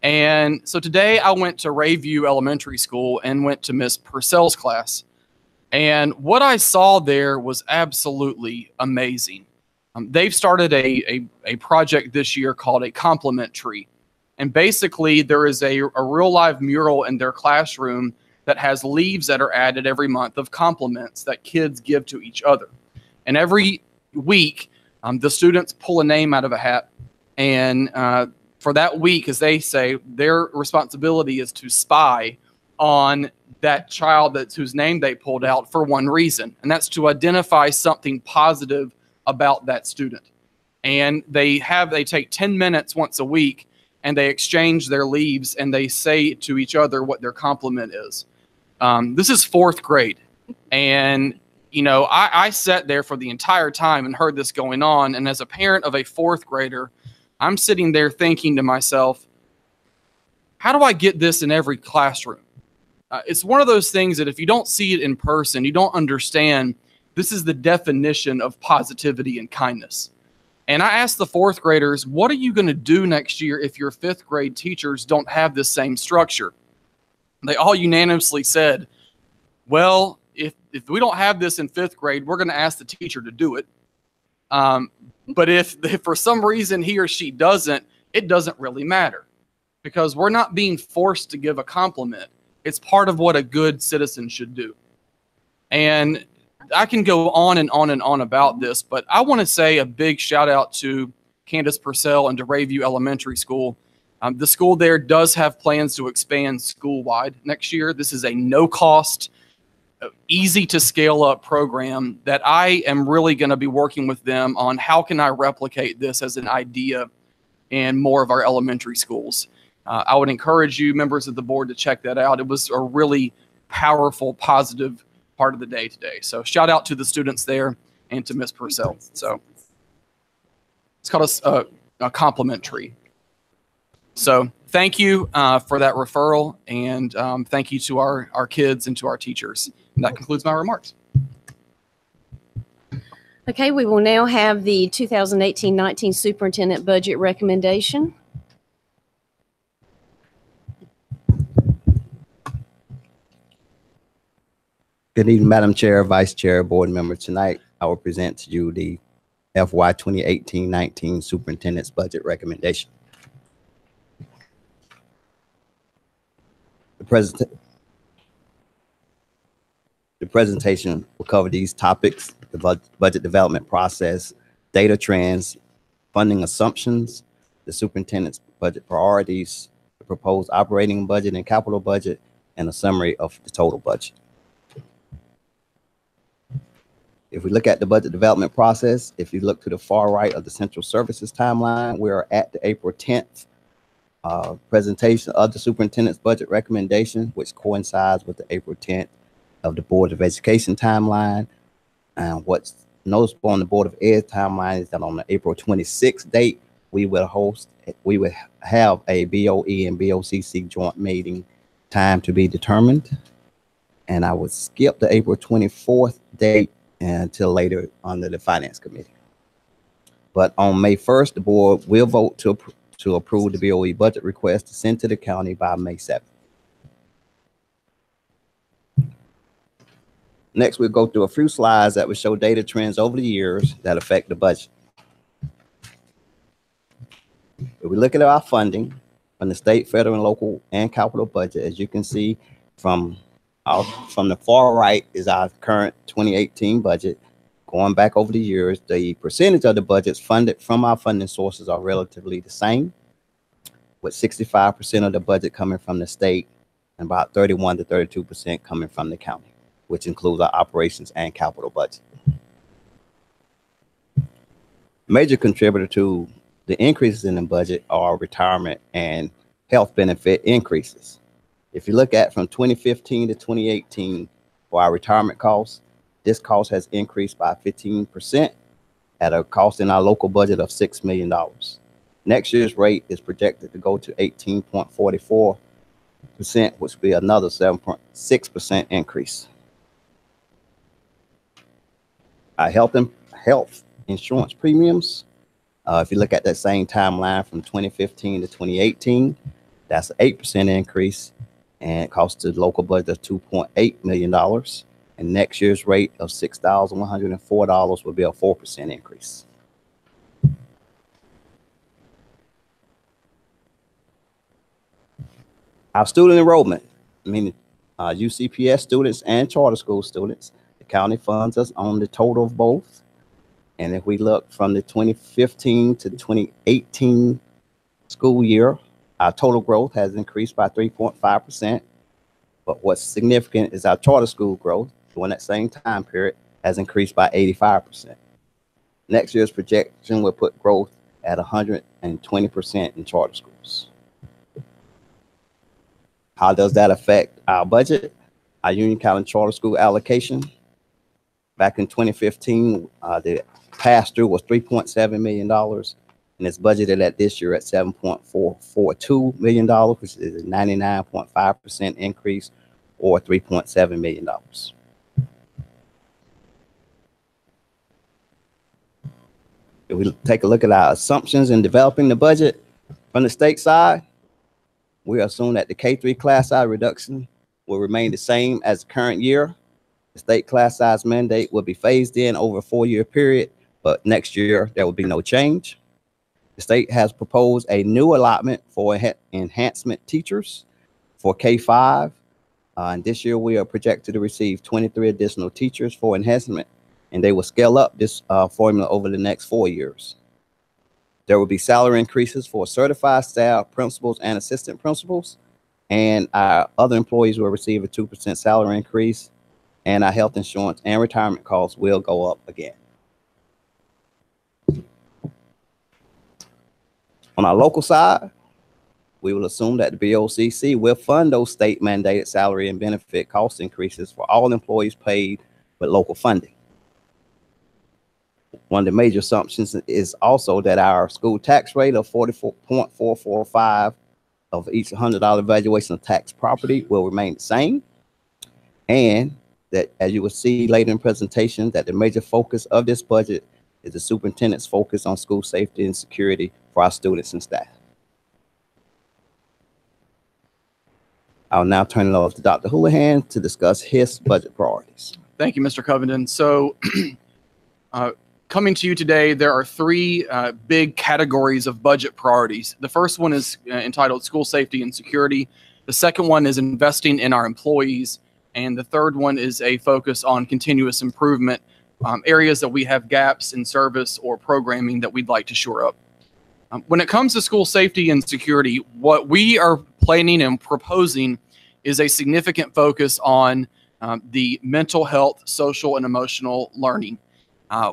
And so today I went to Rayview Elementary School and went to Miss Purcell's class. And what I saw there was absolutely amazing. They've started a project this year called a compliment tree. And basically there is a real live mural in their classroom that has leaves that are added every month of compliments that kids give to each other. And every week, the students pull a name out of a hat. And for that week, as they say, their responsibility is to spy on that child whose name they pulled out for one reason. And that's to identify something positive about that student. And they take 10 minutes once a week and they exchange their leaves and they say to each other what their compliment is. This is 4th grade. And, you know, I sat there for the entire time and heard this going on. And as a parent of a 4th grader, I'm sitting there thinking to myself, how do I get this in every classroom? It's one of those things that if you don't see it in person, you don't understand this is the definition of positivity and kindness. And I asked the 4th graders, what are you going to do next year if your 5th grade teachers don't have this same structure? They all unanimously said, well, if we don't have this in 5th grade, we're going to ask the teacher to do it. But if for some reason he or she doesn't, it doesn't really matter because we're not being forced to give a compliment. It's part of what a good citizen should do. And I can go on and on and on about this, but I want to say a big shout out to Candace Purcell and to Rayview Elementary School. The school there does have plans to expand school-wide next year. This is a no-cost, easy to scale up program that I am really going to be working with them on how can I replicate this as an idea in more of our elementary schools. I would encourage you, members of the board, to check that out. It was a really powerful, positive part of the day today. So shout out to the students there and to Miss Purcell. So it's called a compliment tree. So thank you for that referral, and thank you to our kids and to our teachers. And that concludes my remarks. Okay, we will now have the 2018-19 superintendent budget recommendation. Good evening, Madam Chair, Vice Chair, board members. Tonight, I will present to you the FY 2018-19 Superintendent's Budget Recommendation. The presentation will cover these topics: the budget development process, data trends, funding assumptions, the superintendent's budget priorities, the proposed operating budget and capital budget, and a summary of the total budget. If we look at the budget development process, if you look to the far right of the central services timeline, we are at the April 10th presentation of the superintendent's budget recommendation, which coincides with the April 10th of the Board of Education timeline. And what's noticeable on the Board of Ed timeline is that on the April 26th date, we would have a BOE and BOCC joint meeting time to be determined. And I would skip the April 24th date until later under the Finance Committee. But on May 1st, the board will vote to approve the BOE budget request to send to the county by May 7th. Next, we'll go through a few slides that will show data trends over the years that affect the budget. If we look at our funding from the state, federal, and local and capital budget, as you can see from the far right is our current 2018 budget. Going back over the years, the percentage of the budgets funded from our funding sources are relatively the same, with 65% of the budget coming from the state and about 31 to 32% coming from the county, which includes our operations and capital budget. Major contributor to the increases in the budget are retirement and health benefit increases. If you look at from 2015 to 2018 for our retirement costs, this cost has increased by 15% at a cost in our local budget of $6 million. Next year's rate is projected to go to 18.44%, which will be another 7.6% increase. Our health insurance premiums, if you look at that same timeline from 2015 to 2018, that's an 8% increase, and it costs the local budget of $2.8 million. And next year's rate of $6,104 will be a 4% increase. Our student enrollment, meaning UCPS students and charter school students, the county funds us on the total of both. And if we look from the 2015 to 2018 school year, our total growth has increased by 3.5%. But what's significant is our charter school growth during that same time period has increased by 85%. Next year's projection will put growth at 120% in charter schools. How does that affect our budget? Our Union County Charter School allocation. Back in 2015, the pass-through was $3.7 million, and it's budgeted at this year at $7.442 million, which is a 99.5% increase, or $3.7 million. If we take a look at our assumptions in developing the budget from the state side, we assume that the K-3 class size reduction will remain the same as the current year. The state class size mandate will be phased in over a 4-year period, but next year there will be no change. The state has proposed a new allotment for enhancement teachers for K-5. And this year we are projected to receive 23 additional teachers for enhancement, and they will scale up this formula over the next 4 years. There will be salary increases for certified staff, principals, and assistant principals. And our other employees will receive a 2% salary increase, and our health insurance and retirement costs will go up again. On our local side, we will assume that the BOCC will fund those state mandated salary and benefit cost increases for all employees paid with local funding. One of the major assumptions is also that our school tax rate of 44.445 of each $100 valuation of tax property will remain the same. And that, as you will see later in the presentation, that the major focus of this budget is the superintendent's focus on school safety and security for our students and staff. I'll now turn it over to Dr. Houlihan to discuss his budget priorities. Thank you, Mr. Covington. So coming to you today, there are three big categories of budget priorities. The first one is entitled School Safety and Security. The second one is investing in our employees. And the third one is a focus on continuous improvement, areas that we have gaps in service or programming that we'd like to shore up. When it comes to school safety and security, what we are planning and proposing is a significant focus on the mental health, social, and emotional learning.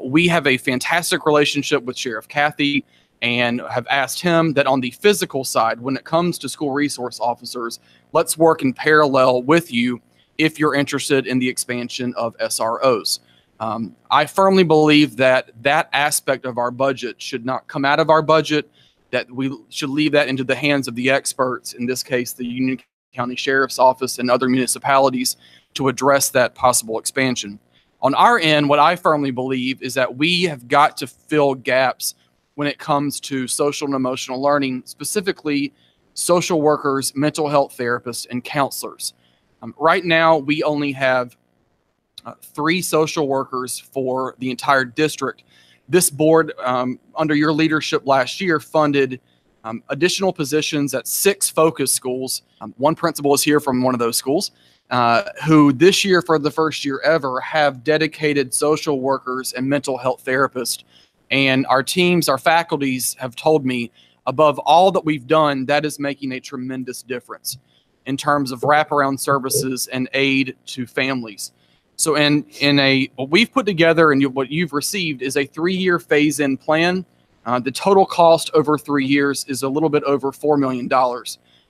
We have a fantastic relationship with Sheriff Kathy and have asked him that on the physical side, when it comes to school resource officers, let's work in parallel with you if you're interested in the expansion of SROs. I firmly believe that that aspect of our budget should not come out of our budget, that we should leave that into the hands of the experts, in this case, the Union County Sheriff's Office and other municipalities, to address that possible expansion. On our end, what I firmly believe is that we have got to fill gaps when it comes to social and emotional learning, specifically social workers, mental health therapists, and counselors. Right now, we only have 3 social workers for the entire district. This board, under your leadership last year, funded additional positions at 6 focus schools. One principal is here from one of those schools, who this year, for the first year ever, have dedicated social workers and mental health therapists. And our teams, our faculties have told me, above all that we've done, that is making a tremendous difference in terms of wraparound services and aid to families. So what we've put together and what you've received is a 3-year phase-in plan. The total cost over 3 years is a little bit over $4 million.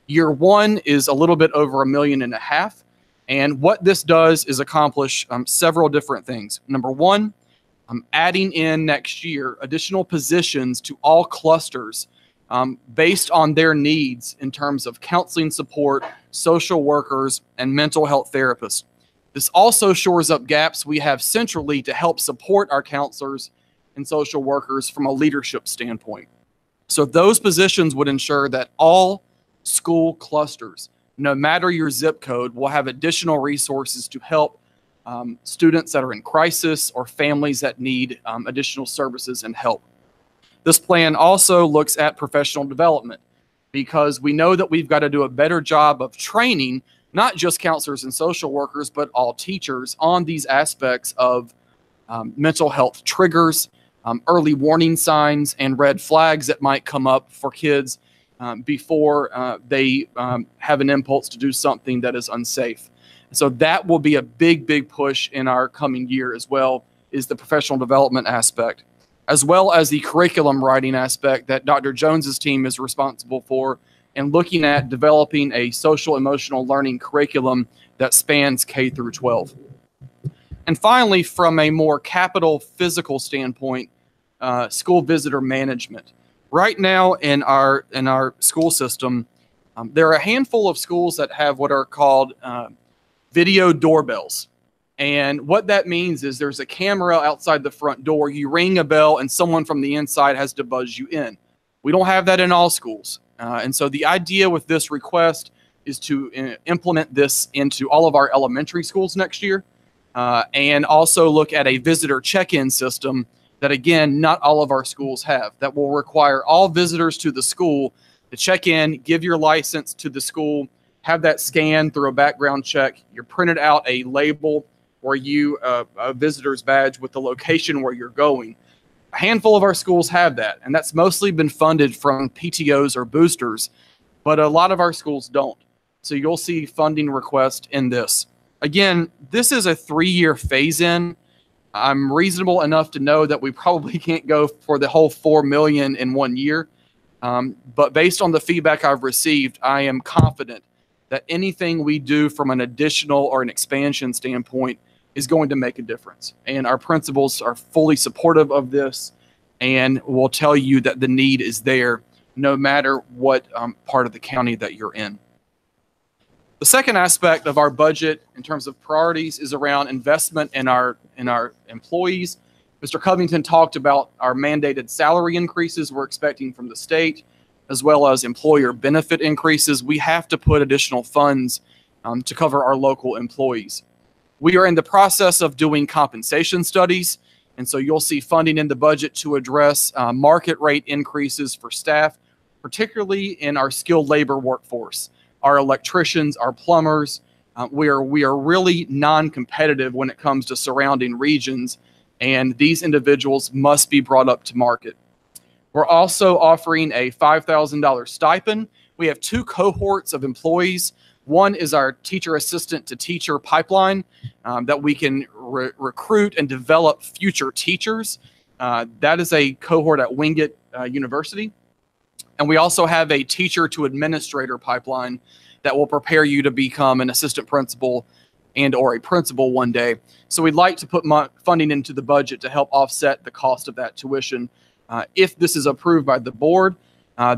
Year 1 is a little bit over $1.5 million. And what this does is accomplish several different things. Number 1, adding in next year additional positions to all clusters based on their needs in terms of counseling support, social workers, and mental health therapists. This also shores up gaps we have centrally to help support our counselors and social workers from a leadership standpoint. So those positions would ensure that all school clusters, no matter your zip code, will have additional resources to help students that are in crisis or families that need additional services and help. This plan also looks at professional development because we know that we've got to do a better job of training not just counselors and social workers, but all teachers on these aspects of mental health triggers, early warning signs, and red flags that might come up for kids before they have an impulse to do something that is unsafe. So that will be a big, big push in our coming year as well, is the professional development aspect, as well as the curriculum writing aspect that Dr. Jones's team is responsible for, and looking at developing a social emotional learning curriculum that spans K through 12. And finally, from a more capital physical standpoint, school visitor management. Right now in our school system, there are a handful of schools that have what are called video doorbells. And what that means is there's a camera outside the front door. You ring a bell and someone from the inside has to buzz you in. We don't have that in all schools. And so the idea with this request is to implement this into all of our elementary schools next year, and also look at a visitor check-in system that, again, not all of our schools have, that will require all visitors to the school to check in, give your license to the school, have that scanned through a background check. You're printed out a label or a visitor's badge with the location where you're going. A handful of our schools have that, and that's mostly been funded from PTOs or boosters, but a lot of our schools don't. So you'll see funding requests in this. Again, this is a 3-year phase-in. I'm reasonable enough to know that we probably can't go for the whole $4 million in 1 year, but based on the feedback I've received, I am confident that anything we do from an additional or an expansion standpoint is going to make a difference. And our principals are fully supportive of this and will tell you that the need is there no matter what part of the county that you're in. The second aspect of our budget in terms of priorities is around investment in our employees. Mr. Covington talked about our mandated salary increases we're expecting from the state, as well as employer benefit increases. We have to put additional funds to cover our local employees. We are in the process of doing compensation studies, and so you'll see funding in the budget to address market rate increases for staff, particularly in our skilled labor workforce, our electricians, our plumbers. We are really non-competitive when it comes to surrounding regions, and these individuals must be brought up to market. We're also offering a $5,000 stipend. We have 2 cohorts of employees. One is our teacher assistant to teacher pipeline that we can recruit and develop future teachers. That is a cohort at Wingate University. And we also have a teacher to administrator pipeline that will prepare you to become an assistant principal and or a principal one day. So we'd like to put funding into the budget to help offset the cost of that tuition. If this is approved by the board,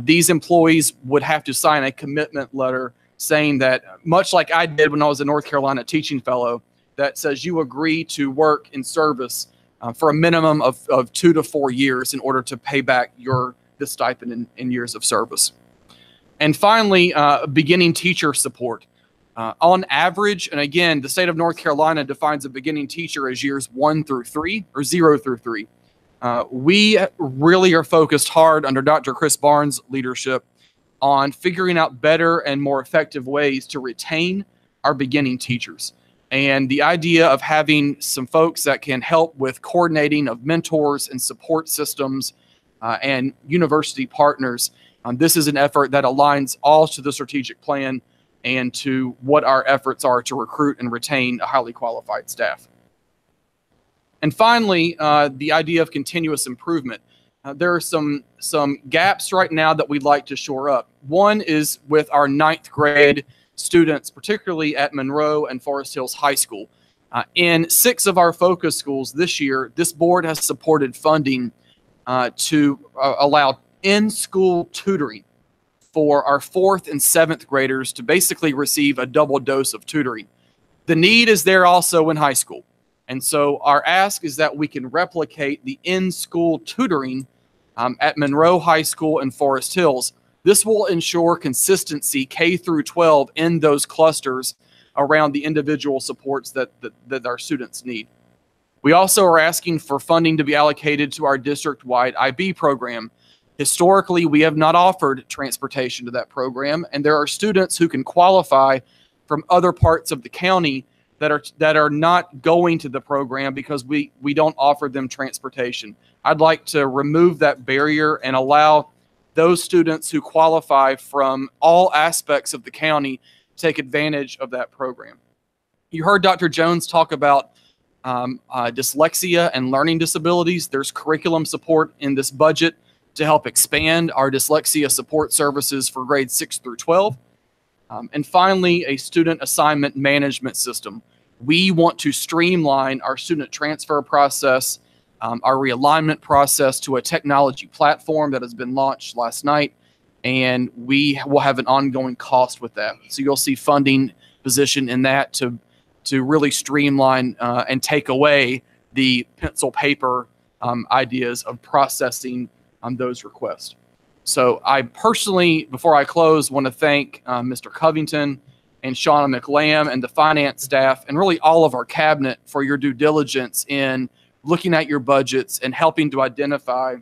these employees would have to sign a commitment letter saying that, much like I did when I was a North Carolina teaching fellow, that says you agree to work in service for a minimum of 2 to 4 years in order to pay back this stipend in years of service. And finally, beginning teacher support. On average, and again, the state of North Carolina defines a beginning teacher as years 1 through 3 or 0 through 3. We really are focused hard under Dr. Chris Barnes' leadership on figuring out better and more effective ways to retain our beginning teachers. And the idea of having some folks that can help with coordinating of mentors and support systems and university partners, this is an effort that aligns all to the strategic plan and to what our efforts are to recruit and retain a highly qualified staff. And finally, the idea of continuous improvement. There are some gaps right now that we'd like to shore up. One is with our 9th grade students, particularly at Monroe and Forest Hills High School. In 6 of our focus schools this year, this board has supported funding to allow in-school tutoring for our 4th and 7th graders to basically receive a double dose of tutoring. The need is there also in high school. And so our ask is that we can replicate the in-school tutoring at Monroe High School and Forest Hills. This will ensure consistency K through 12 in those clusters around the individual supports that our students need. We also are asking for funding to be allocated to our district-wide IB program. Historically, we have not offered transportation to that program, and there are students who can qualify from other parts of the county that are not going to the program because we don't offer them transportation. I'd like to remove that barrier and allow those students who qualify from all aspects of the county to take advantage of that program. You heard Dr. Jones talk about dyslexia and learning disabilities. There's curriculum support in this budget to help expand our dyslexia support services for grades 6 through 12. And finally, a student assignment management system. We want to streamline our student transfer process, our realignment process to a technology platform that has been launched last night, and we will have an ongoing cost with that. So you'll see funding position in that to really streamline and take away the pencil paper ideas of processing those requests. So I personally, before I close, want to thank Mr. Covington and Shauna McLam and the finance staff and really all of our cabinet for your due diligence in looking at your budgets and helping to identify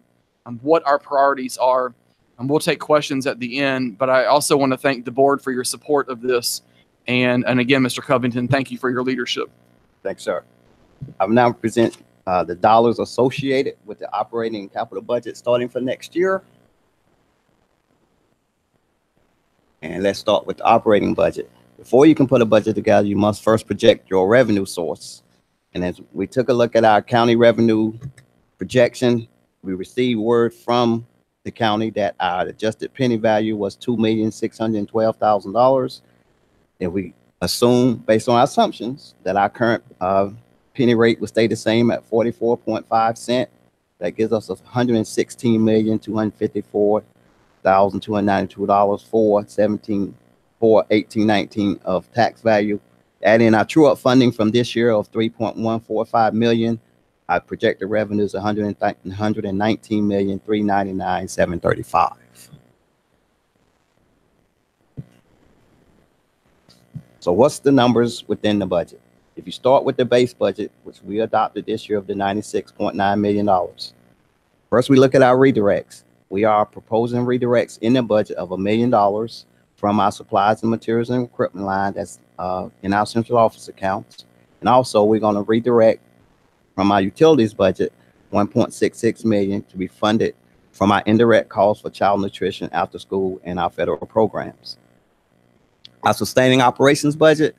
what our priorities are. And we'll take questions at the end, but I also want to thank the board for your support of this. And again, Mr. Covington, thank you for your leadership. Thanks, sir. I will now present the dollars associated with the operating and capital budget starting for next year. And let's start with the operating budget. Before you can put a budget together, you must first project your revenue source. And as we took a look at our county revenue projection, we received word from the county that our adjusted penny value was $2,612,000. If we assume, based on our assumptions, that our current penny rate will stay the same at 44.5 cents, that gives us $116,254,292 for 1819 of tax value. Add in our true-up funding from this year of $3.145 million. Our projected revenues $119,399,735. So what's the numbers within the budget? If you start with the base budget, which we adopted this year of the $96.9 million. First, we look at our redirects. We are proposing redirects in the budget of $1 million from our supplies and materials and equipment line that's in our central office accounts. And also we're going to redirect from our utilities budget $1.66 million to be funded from our indirect costs for child nutrition, after school, and our federal programs. Our sustaining operations budget,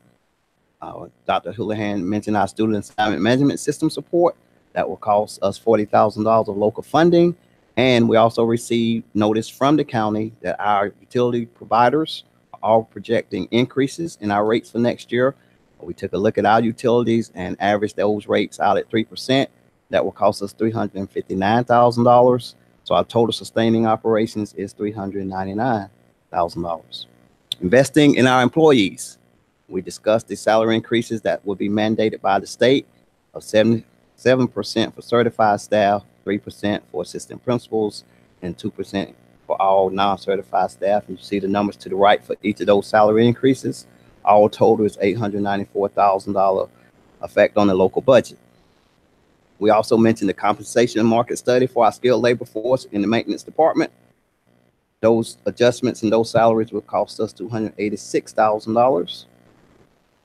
Dr. Houlihan mentioned our student assignment management system support. That will cost us $40,000 of local funding. And we also received notice from the county that our utility providers are all projecting increases in our rates for next year. We took a look at our utilities and averaged those rates out at 3%. That will cost us $359,000. So our total sustaining operations is $399,000. Investing in our employees. We discussed the salary increases that will be mandated by the state of 7% for certified staff, 3% for assistant principals, and 2% for all non-certified staff. And you see the numbers to the right for each of those salary increases. All total is $894,000 effect on the local budget. We also mentioned the compensation and market study for our skilled labor force in the maintenance department. Those adjustments and those salaries will cost us $286,000.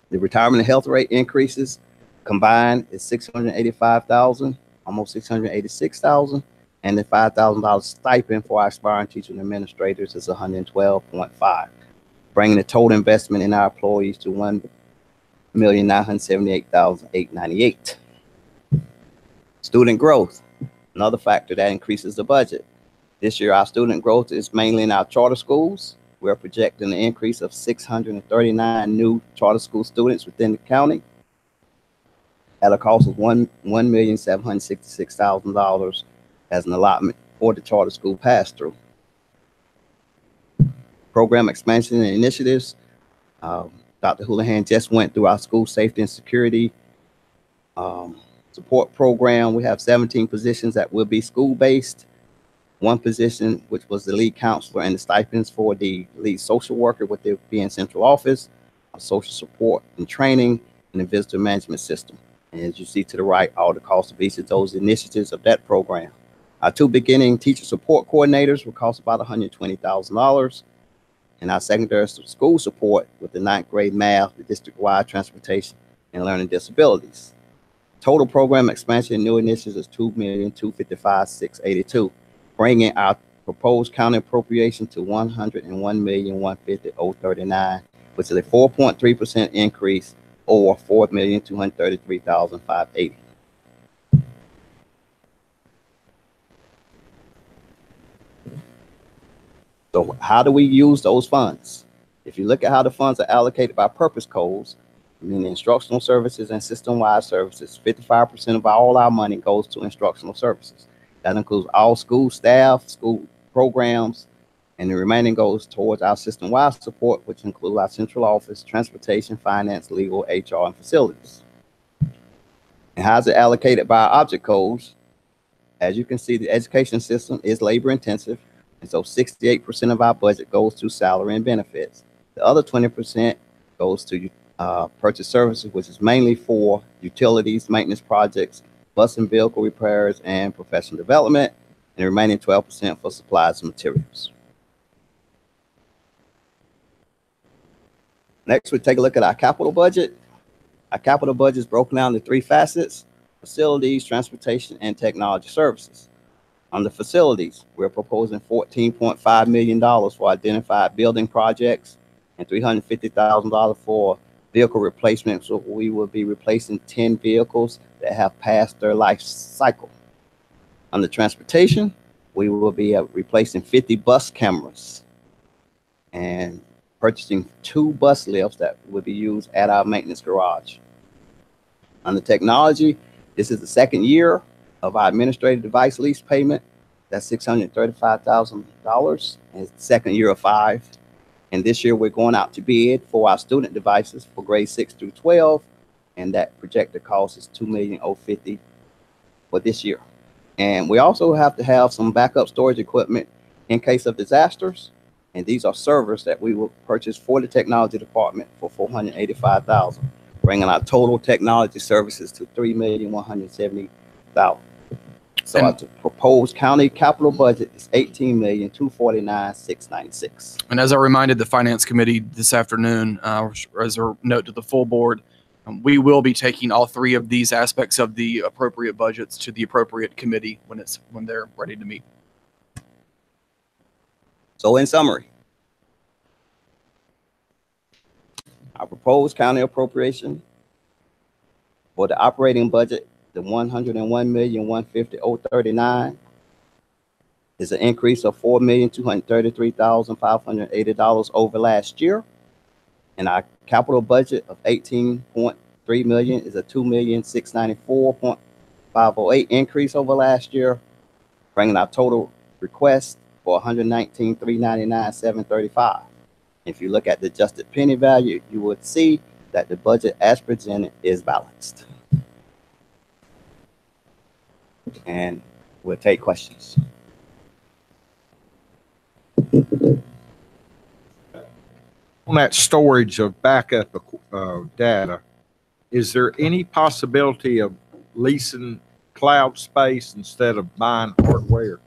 The retirement and health rate increases combined is $685,000, almost $686,000, and the $5,000 stipend for our aspiring teachers and administrators is $112.5, bringing the total investment in our employees to $1,978,898. Student growth, another factor that increases the budget. This year, our student growth is mainly in our charter schools. We're projecting an increase of 639 new charter school students within the county at a cost of $1,766,000 as an allotment for the charter school pass-through. Program expansion and initiatives. Dr. Houlihan just went through our school safety and security support program. We have 17 positions that will be school-based. One position, which was the lead counselor, and the stipends for the lead social worker, with their being central office, social support and training, and the visitor management system. And as you see to the right, all the costs of each of those initiatives of that program. Our 2 beginning teacher support coordinators will cost about $120,000. And our secondary school support with the 9th grade math, the district-wide transportation, and learning disabilities. Total program expansion and new initiatives is $2,255,682, bringing our proposed county appropriation to $101,150,039, which is a 4.3% increase, or $4,233,580. So how do we use those funds? If you look at how the funds are allocated by purpose codes, meaning instructional services and system-wide services, 55% of all our money goes to instructional services. That includes all school staff, school programs, and the remaining goes towards our system-wide support, which include our central office, transportation, finance, legal, HR, and facilities. And how's it allocated by our object codes? As you can see, the education system is labor-intensive, and so 68% of our budget goes to salary and benefits. The other 20% goes to purchase services, which is mainly for utilities, maintenance projects, bus and vehicle repairs, and professional development, and the remaining 12% for supplies and materials. Next, we take a look at our capital budget. Our capital budget is broken down into 3 facets: facilities, transportation, and technology services. On the facilities, we're proposing $14.5 million for identified building projects and $350,000 for vehicle replacement. So we will be replacing 10 vehicles that have passed their life cycle. On the transportation, we will be replacing 50 bus cameras and purchasing 2 bus lifts that will be used at our maintenance garage. On the technology, this is the 2nd year of our administrative device lease payment. That's $635,000, and it's the 2nd year of 5. And this year we're going out to bid for our student devices for grades 6 through 12, and that projected cost is $2,050,000 for this year. And we also have to have some backup storage equipment in case of disasters, and these are servers that we will purchase for the technology department for $485,000, bringing our total technology services to $3,170,000. So our proposed county capital budget is $18,249,696. And as I reminded the Finance Committee this afternoon, as a note to the full board, we will be taking all 3 of these aspects of the appropriate budgets to the appropriate committee when they're ready to meet. So in summary, our proposed county appropriation for the operating budget, the $101,150,039, is an increase of $4,233,580 over last year. And our capital budget of $18.3 million is a $2,694,508 increase over last year, bringing our total request for $119,399,735. If you look at the adjusted penny value, you would see that the budget as presented is balanced. And we'll take questions. On that storage of backup data, is there any possibility of leasing cloud space instead of buying hardware?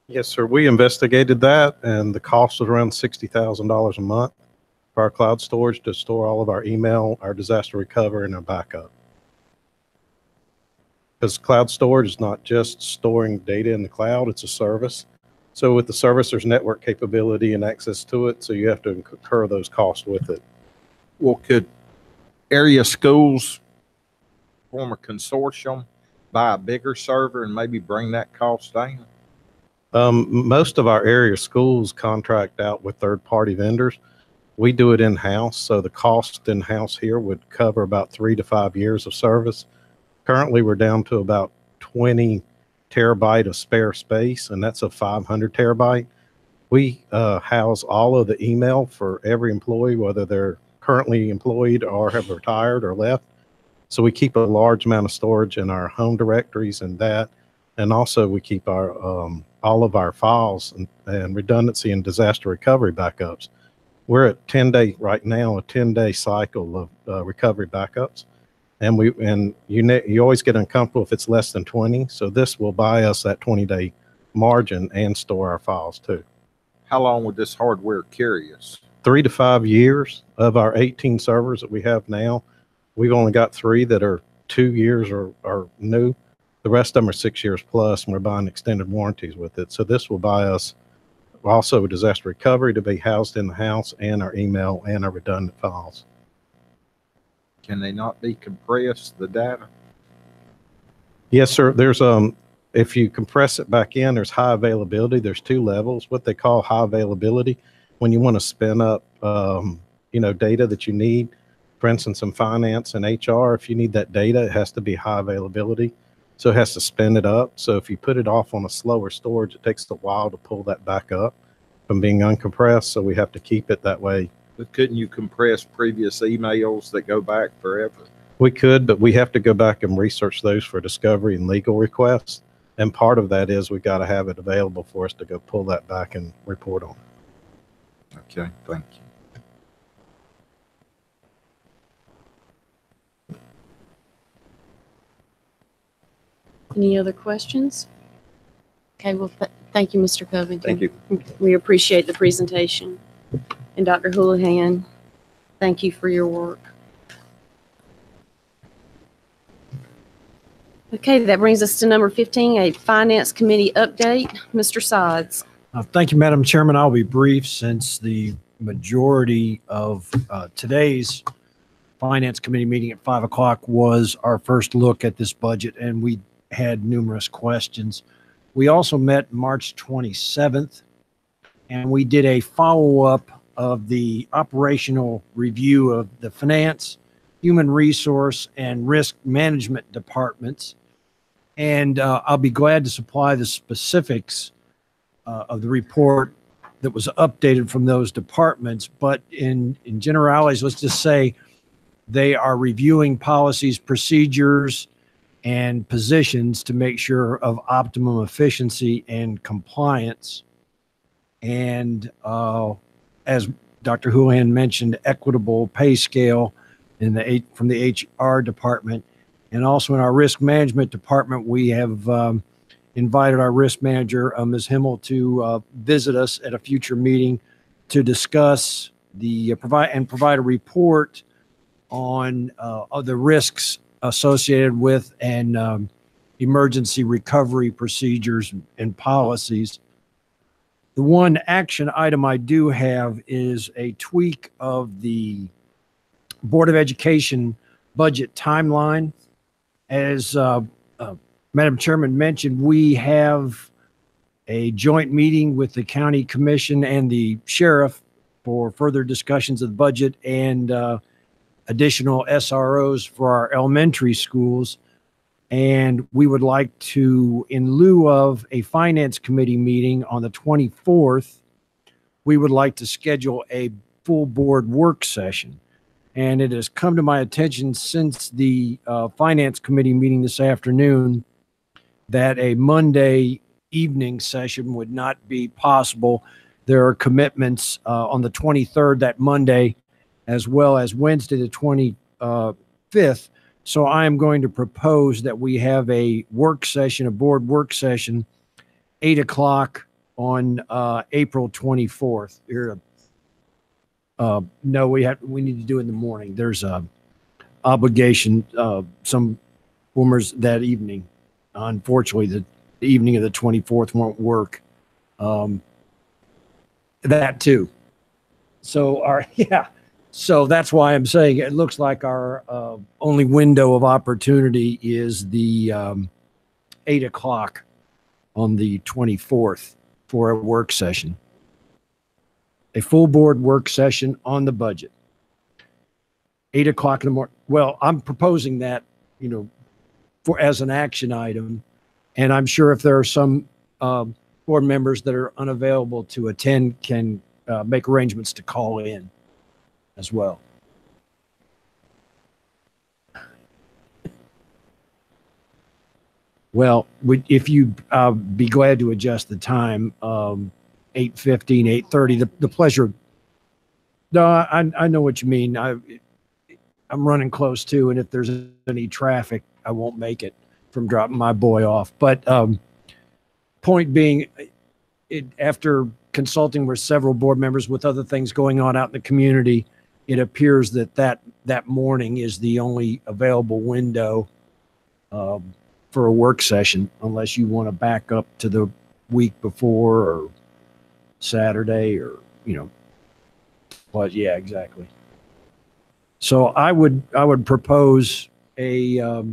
Yes, sir. We investigated that, and the cost was around $60,000 a month for our cloud storage to store all of our email, our disaster recovery, and our backup. Because cloud storage is not just storing data in the cloud, it's a service. So with the service, there's network capability and access to it, so you have to incur those costs with it. Well, could area schools form a consortium, buy a bigger server, and maybe bring that cost down? Most of our area schools contract out with third-party vendors. We do it in-house, so the cost in-house here would cover about 3 to 5 years of service. Currently, we're down to about 20 terabyte of spare space, and that's a 500 terabyte. We house all of the email for every employee, whether they're currently employed or have retired or left. So we keep a large amount of storage in our home directories and that. And also we keep our all of our files and redundancy and disaster recovery backups. We're at 10-day right now, a 10-day cycle of recovery backups. And you always get uncomfortable if it's less than 20. So this will buy us that 20-day margin and store our files too. How long would this hardware carry us? 3 to 5 years. Of our 18 servers that we have now, we've only got 3 that are 2 years or new. The rest of them are 6 years plus, and we're buying extended warranties with it. So this will buy us also disaster recovery to be housed in the house, and our email and our redundant files. Can they not be compressed, the data? Yes, sir. There's if you compress it back in, there's high availability. There's 2 levels. What they call high availability, when you want to spin up data that you need, for instance, in finance and HR, if you need that data, it has to be high availability. So it has to spin it up. So if you put it off on a slower storage, it takes a while to pull that back up from being uncompressed. So we have to keep it that way. But couldn't you compress previous emails that go back forever? We could, but we have to go back and research those for discovery and legal requests. And part of that is we got to have it available for us to go pull that back and report on. Okay, thank you. Any other questions? Okay, well, thank you, Mr. Covington. Thank you. We appreciate the presentation. And Dr. Houlihan, thank you for your work. Okay, that brings us to number 15, a Finance Committee update. Mr. Sides. Thank you, Madam Chairman. I'll be brief since the majority of today's Finance Committee meeting at 5 o'clock was our first look at this budget, and we had numerous questions. We also met March 27th, and we did a follow-up of the operational review of the Finance, Human Resource, and Risk Management departments. And I'll be glad to supply the specifics of the report that was updated from those departments. But in generalities, let's just say they are reviewing policies, procedures, and positions to make sure of optimum efficiency and compliance. And as Dr. Houlihan mentioned, equitable pay scale from the HR department. And also in our risk management department, we have invited our risk manager, Ms. Himmel, to visit us at a future meeting to discuss provide a report on the risks associated with and emergency recovery procedures and policies. The one action item I do have is a tweak of the Board of Education budget timeline. As Madam Chairman mentioned, we have a joint meeting with the County Commission and the Sheriff for further discussions of the budget and additional SROs for our elementary schools. And we would like to, in lieu of a Finance Committee meeting on the 24th, we would like to schedule a full board work session. And it has come to my attention since the Finance Committee meeting this afternoon that a Monday evening session would not be possible. There are commitments on the 23rd, that Monday, as well as Wednesday, the 25th. So I am going to propose that we have a work session, a board work session, 8 o'clock on April 24th. No, we need to do it in the morning. There's a obligation, some boomers that evening. Unfortunately, the evening of the 24th won't work. That too. So so that's why I'm saying it looks like our only window of opportunity is the 8 o'clock on the 24th for a work session. A full board work session on the budget. 8 o'clock in the morning. Well, I'm proposing that, for as an action item. And I'm sure if there are some board members that are unavailable to attend, can make arrangements to call in as well. Well, if you be glad to adjust the time, 8:15, 8:30, the pleasure. No, I know what you mean. I'm running close too, and if there's any traffic, I won't make it from dropping my boy off. But point being, after consulting with several board members with other things going on out in the community, it appears that morning is the only available window for a work session, unless you want to back up to the week before or Saturday or, but yeah, exactly. So I would propose a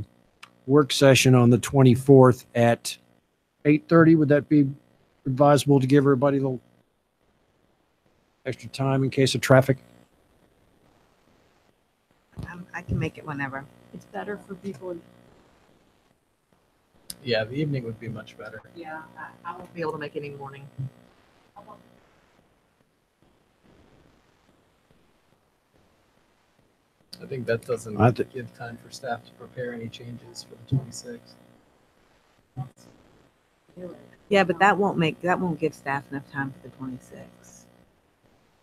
work session on the 24th at 8:30. Would that be advisable to give everybody a little extra time in case of traffic? I can make it whenever. It's better for people. Yeah, the evening would be much better. Yeah, I won't be able to make any morning. I think that doesn't give time for staff to prepare any changes for the 26th. Yeah, but that won't give staff enough time for the 26th.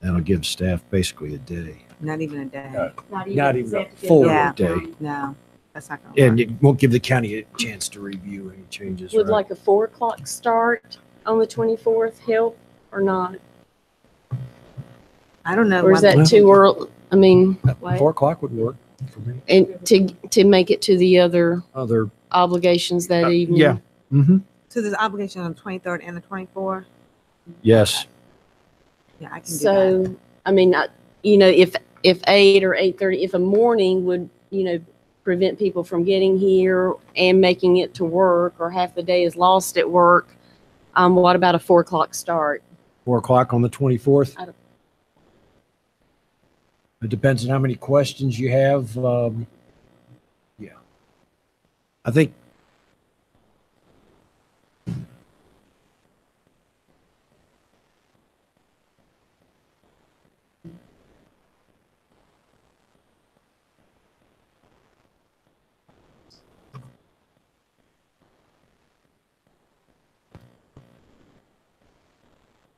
That'll give staff basically a day. Not even a day. Not even a full day. No, that's not going to And work. it won't give the county a chance to review any changes. Would right? like a 4 o'clock start on the 24th help or not? I don't know. Or is that too early? I mean, 4 o'clock would work for me. and to make it to the other Other, obligations that evening. yeah. Mm-hmm. So there's obligation on the 23rd and the 24th. Yes. Yeah, I can do that. So, I mean, if 8 or 8:30, if a morning would, prevent people from getting here and making it to work, or half the day is lost at work, what about a 4 o'clock start? 4 o'clock on the 24th. I don't- It depends on how many questions you have. Yeah. I think.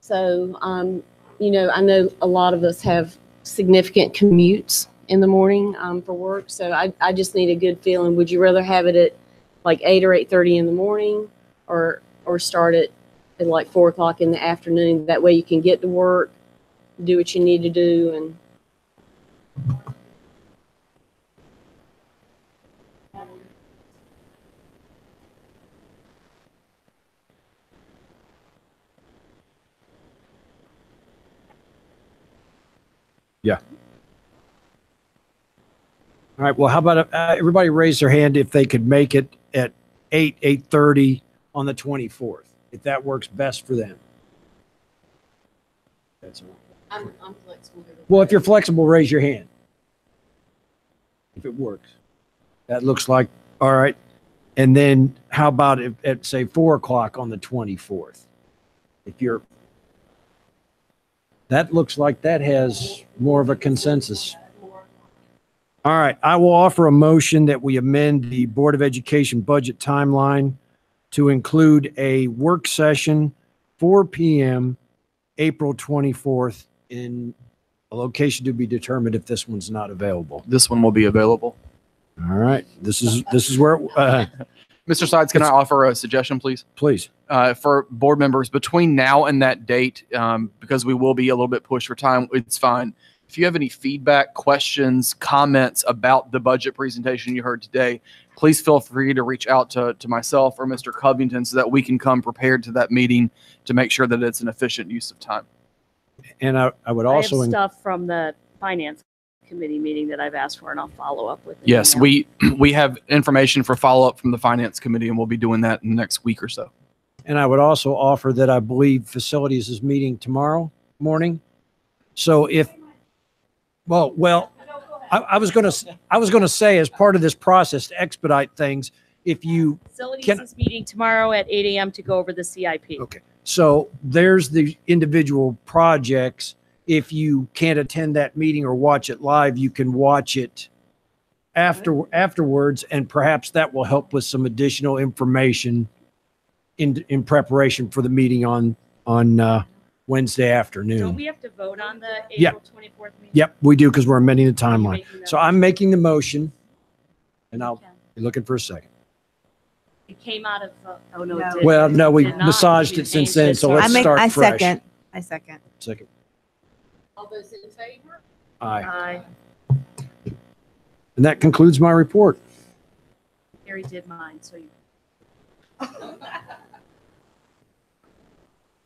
So, I know a lot of us have significant commutes in the morning for work. So I just need a good feeling. Would you rather have it at like 8 or 8:30 in the morning, or start it at like 4 o'clock in the afternoon? That way you can get to work, do what you need to do, and Yeah. All right. Well, how about everybody raise their hand if they could make it at 8:30 on the 24th, if that works best for them. That's all. I'm flexible. Well, if you're flexible, raise your hand. If it works. That looks like, all right. And then how about at say 4 o'clock on the 24th? That looks like that has more of a consensus. All right, I will offer a motion that we amend the Board of Education budget timeline to include a work session, 4 p.m., April 24th, in a location to be determined if this one's not available. This one will be available. All right, this is where, Mr. Sides, can I offer a suggestion, please? Please. For board members between now and that date, because we will be a little bit pushed for time, it's fine. If you have any feedback, questions, comments about the budget presentation you heard today, please feel free to reach out to myself or Mr. Covington so that we can come prepared to that meeting to make sure that it's an efficient use of time. And I would I have also, stuff from the finance committee meeting that I've asked for, and I'll follow up with. Yes, we have information for follow-up from the finance committee, and we'll be doing that in the next week or so. and I would also offer that I believe facilities is meeting tomorrow morning. So if, I was going to say, as part of this process to expedite things, if you Facilities can, is meeting tomorrow at 8 a.m. to go over the CIP. Okay. So there's the individual projects. If you can't attend that meeting or watch it live, you can watch it afterwards, and perhaps that will help with some additional information in preparation for the meeting on Wednesday afternoon. Don't we have to vote on the Yeah. April 24th meeting? Yep, we do, because we're amending the timeline. making that So I'm making the motion, and I'll be looking for a second. It came out of, oh no, it didn't. Well, no, we It did not. massaged You it since changed then, it, so so let's start I fresh. second. Second. All those in favor? Aye. Aye. And that concludes my report. Harry did mine, so you.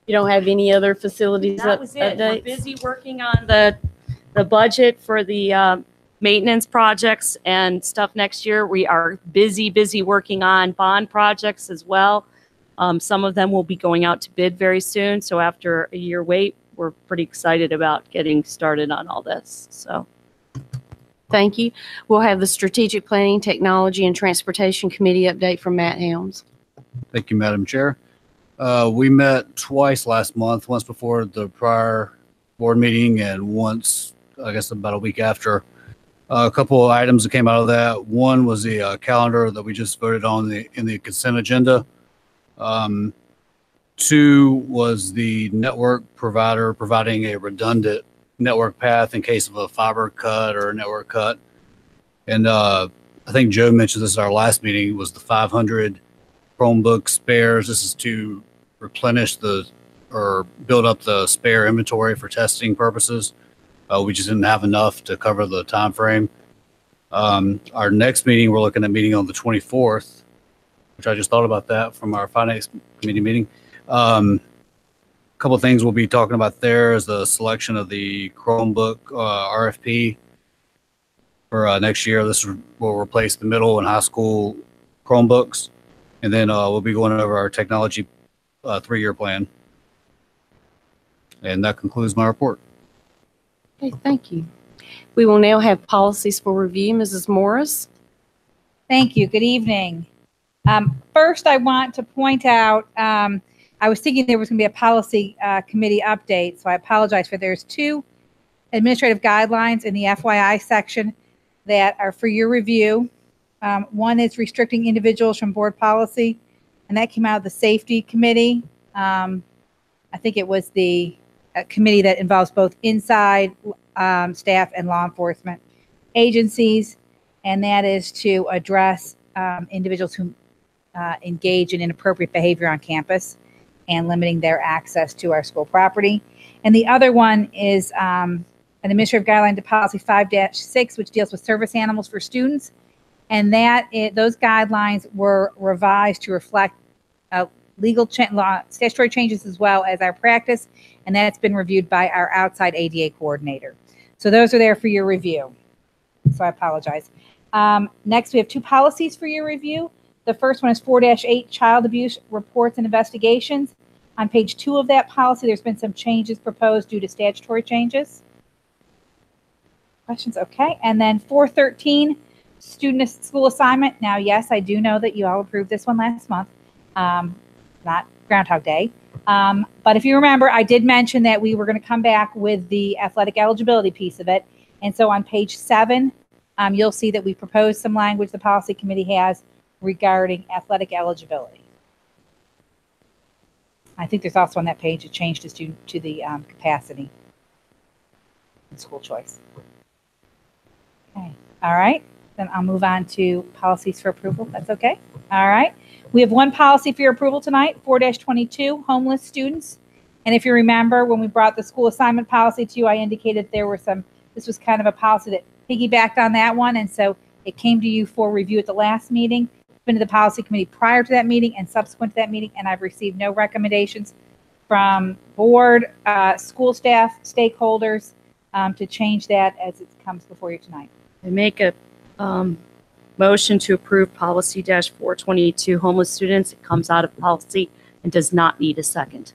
You don't have any other facilities That was it. We're updates? busy working on the budget for the maintenance projects and stuff next year. We are busy working on bond projects as well. Some of them will be going out to bid very soon. So after a year wait, we're pretty excited about getting started on all this. So. Thank you. We'll have the Strategic Planning, Technology, and Transportation Committee update from Matt Helms. Thank you, Madam Chair. We met twice last month, once before the prior board meeting and once, I guess, about a week after. A couple of items that came out of that. One was the calendar that we just voted on in the consent agenda. Two was the network provider providing a redundant network path in case of a fiber cut or a network cut. And I think Joe mentioned this at our last meeting, was the 500 Chromebook spares. This is to replenish or build up the spare inventory for testing purposes. We just didn't have enough to cover the time frame. Our next meeting, we're looking at meeting on the 24th, which I just thought about that from our finance committee meeting. Couple of things we'll be talking about there is the selection of the Chromebook RFP for next year. This will replace the middle and high school Chromebooks. And then we'll be going over our technology 3-year plan. And that concludes my report. Okay, thank you. We will now have policies for review. Mrs. Morris. Thank you. Good evening. First, I want to point out, I was thinking there was going to be a policy committee update, so I apologize for there's 2 administrative guidelines in the FYI section that are for your review. One is restricting individuals from board policy, and that came out of the safety committee. I think it was the committee that involves both inside staff and law enforcement agencies, and that is to address individuals who engage in inappropriate behavior on campus and limiting their access to our school property. And the other one is an administrative guideline to policy 5-6, which deals with service animals for students. And those guidelines were revised to reflect legal statutory changes as well as our practice. And that's been reviewed by our outside ADA coordinator. So those are there for your review. So I apologize. Next, we have 2 policies for your review. The first one is 4-8, child abuse reports and investigations. On page 2 of that policy, there's been some changes proposed due to statutory changes. Questions? Okay. And then 4-13, student school assignment. Now, yes, I do know that you all approved this one last month, not Groundhog Day. But if you remember, I did mention that we were going to come back with the athletic eligibility piece of it. And so on page 7, you'll see that we proposed some language the policy committee has regarding athletic eligibility. I think there's also on that page a change to student to the capacity and school choice. Okay. All right. Then I'll move on to policies for approval. That's okay. All right. We have 1 policy for your approval tonight, 4-22, homeless students. And if you remember, when we brought the school assignment policy to you, I indicated there were some This was kind of a policy that piggybacked on that one, and so it came to you for review at the last meeting. It's been to the policy committee prior to that meeting and subsequent to that meeting, and I've received no recommendations from board, school staff, stakeholders to change that as it comes before you tonight. I make a motion to approve policy -422 homeless students. It comes out of policy and does not need a second.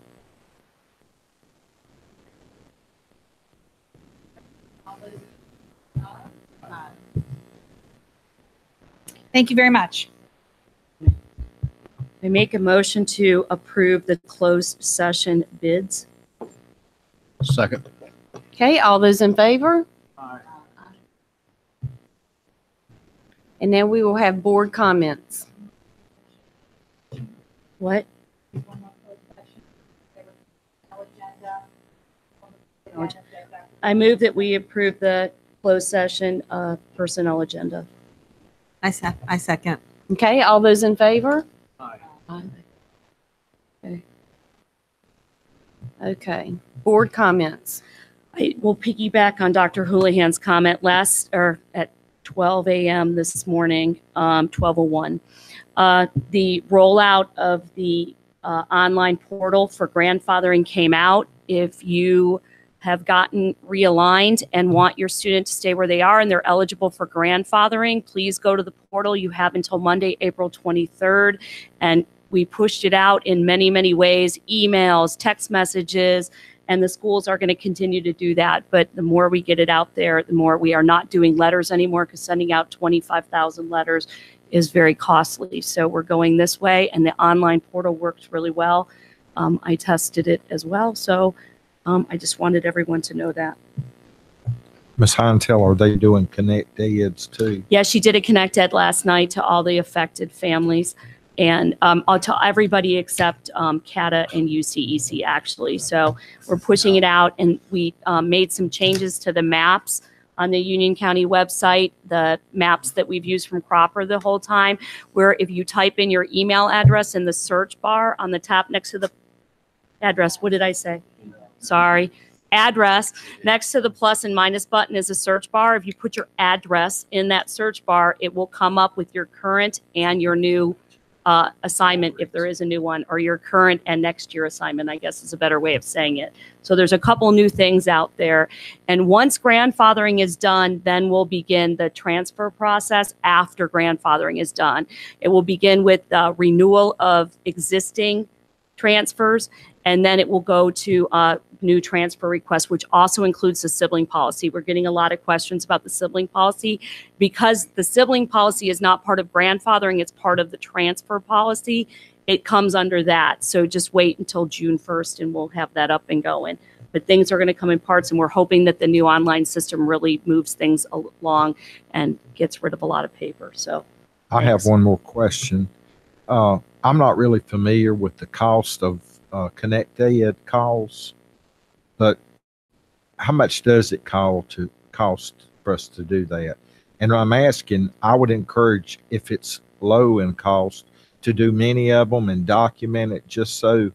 Thank you very much. I make a motion to approve the closed session bids. Second. Okay, all those in favor? And now we will have board comments. What? I move that we approve the closed session personnel agenda. I second. Okay, all those in favor? Aye. Okay. Okay, board comments. I will piggyback on Dr. Houlihan's comment at 12 a.m. this morning, 12:01. The rollout of the online portal for grandfathering came out. If you have gotten realigned and want your student to stay where they are and they're eligible for grandfathering, please go to the portal. You have until Monday, April 23rd. And we pushed it out in many, many ways, emails, text messages, and the schools are going to continue to do that. But the more we get it out there, the more we are not doing letters anymore, because sending out 25,000 letters is very costly. So we're going this way, and the online portal works really well. I tested it as well. So I just wanted everyone to know that. Ms. Heintel, are they doing Connect Eds too? Yeah, she did a Connect Ed last night to all the affected families, and to everybody except CATA and UCEC, actually. So we're pushing it out, and we made some changes to the maps on the Union County website, the maps that we've used from Cropper the whole time, where if you type in your email address in the search bar on the top next to the address, what did I say? Sorry. Address next to the plus and minus button is a search bar. If you put your address in that search bar, it will come up with your current and your new assignment, if there is a new one, or your current and next year assignment, I guess is a better way of saying it. So there's a couple new things out there. And once grandfathering is done, then we'll begin the transfer process after grandfathering is done. It will begin with renewal of existing transfers, and then it will go to new transfer requests, which also includes the sibling policy. We're getting a lot of questions about the sibling policy. Because the sibling policy is not part of grandfathering, it's part of the transfer policy. It comes under that. So just wait until June 1st and we'll have that up and going. But things are going to come in parts, and we're hoping that the new online system really moves things along and gets rid of a lot of paper. So I have one more question. I'm not really familiar with the cost of Connect Ed calls, but how much does it cost for us to do that? And I'm asking, I would encourage, if it's low in cost, to do many of them and document it, just so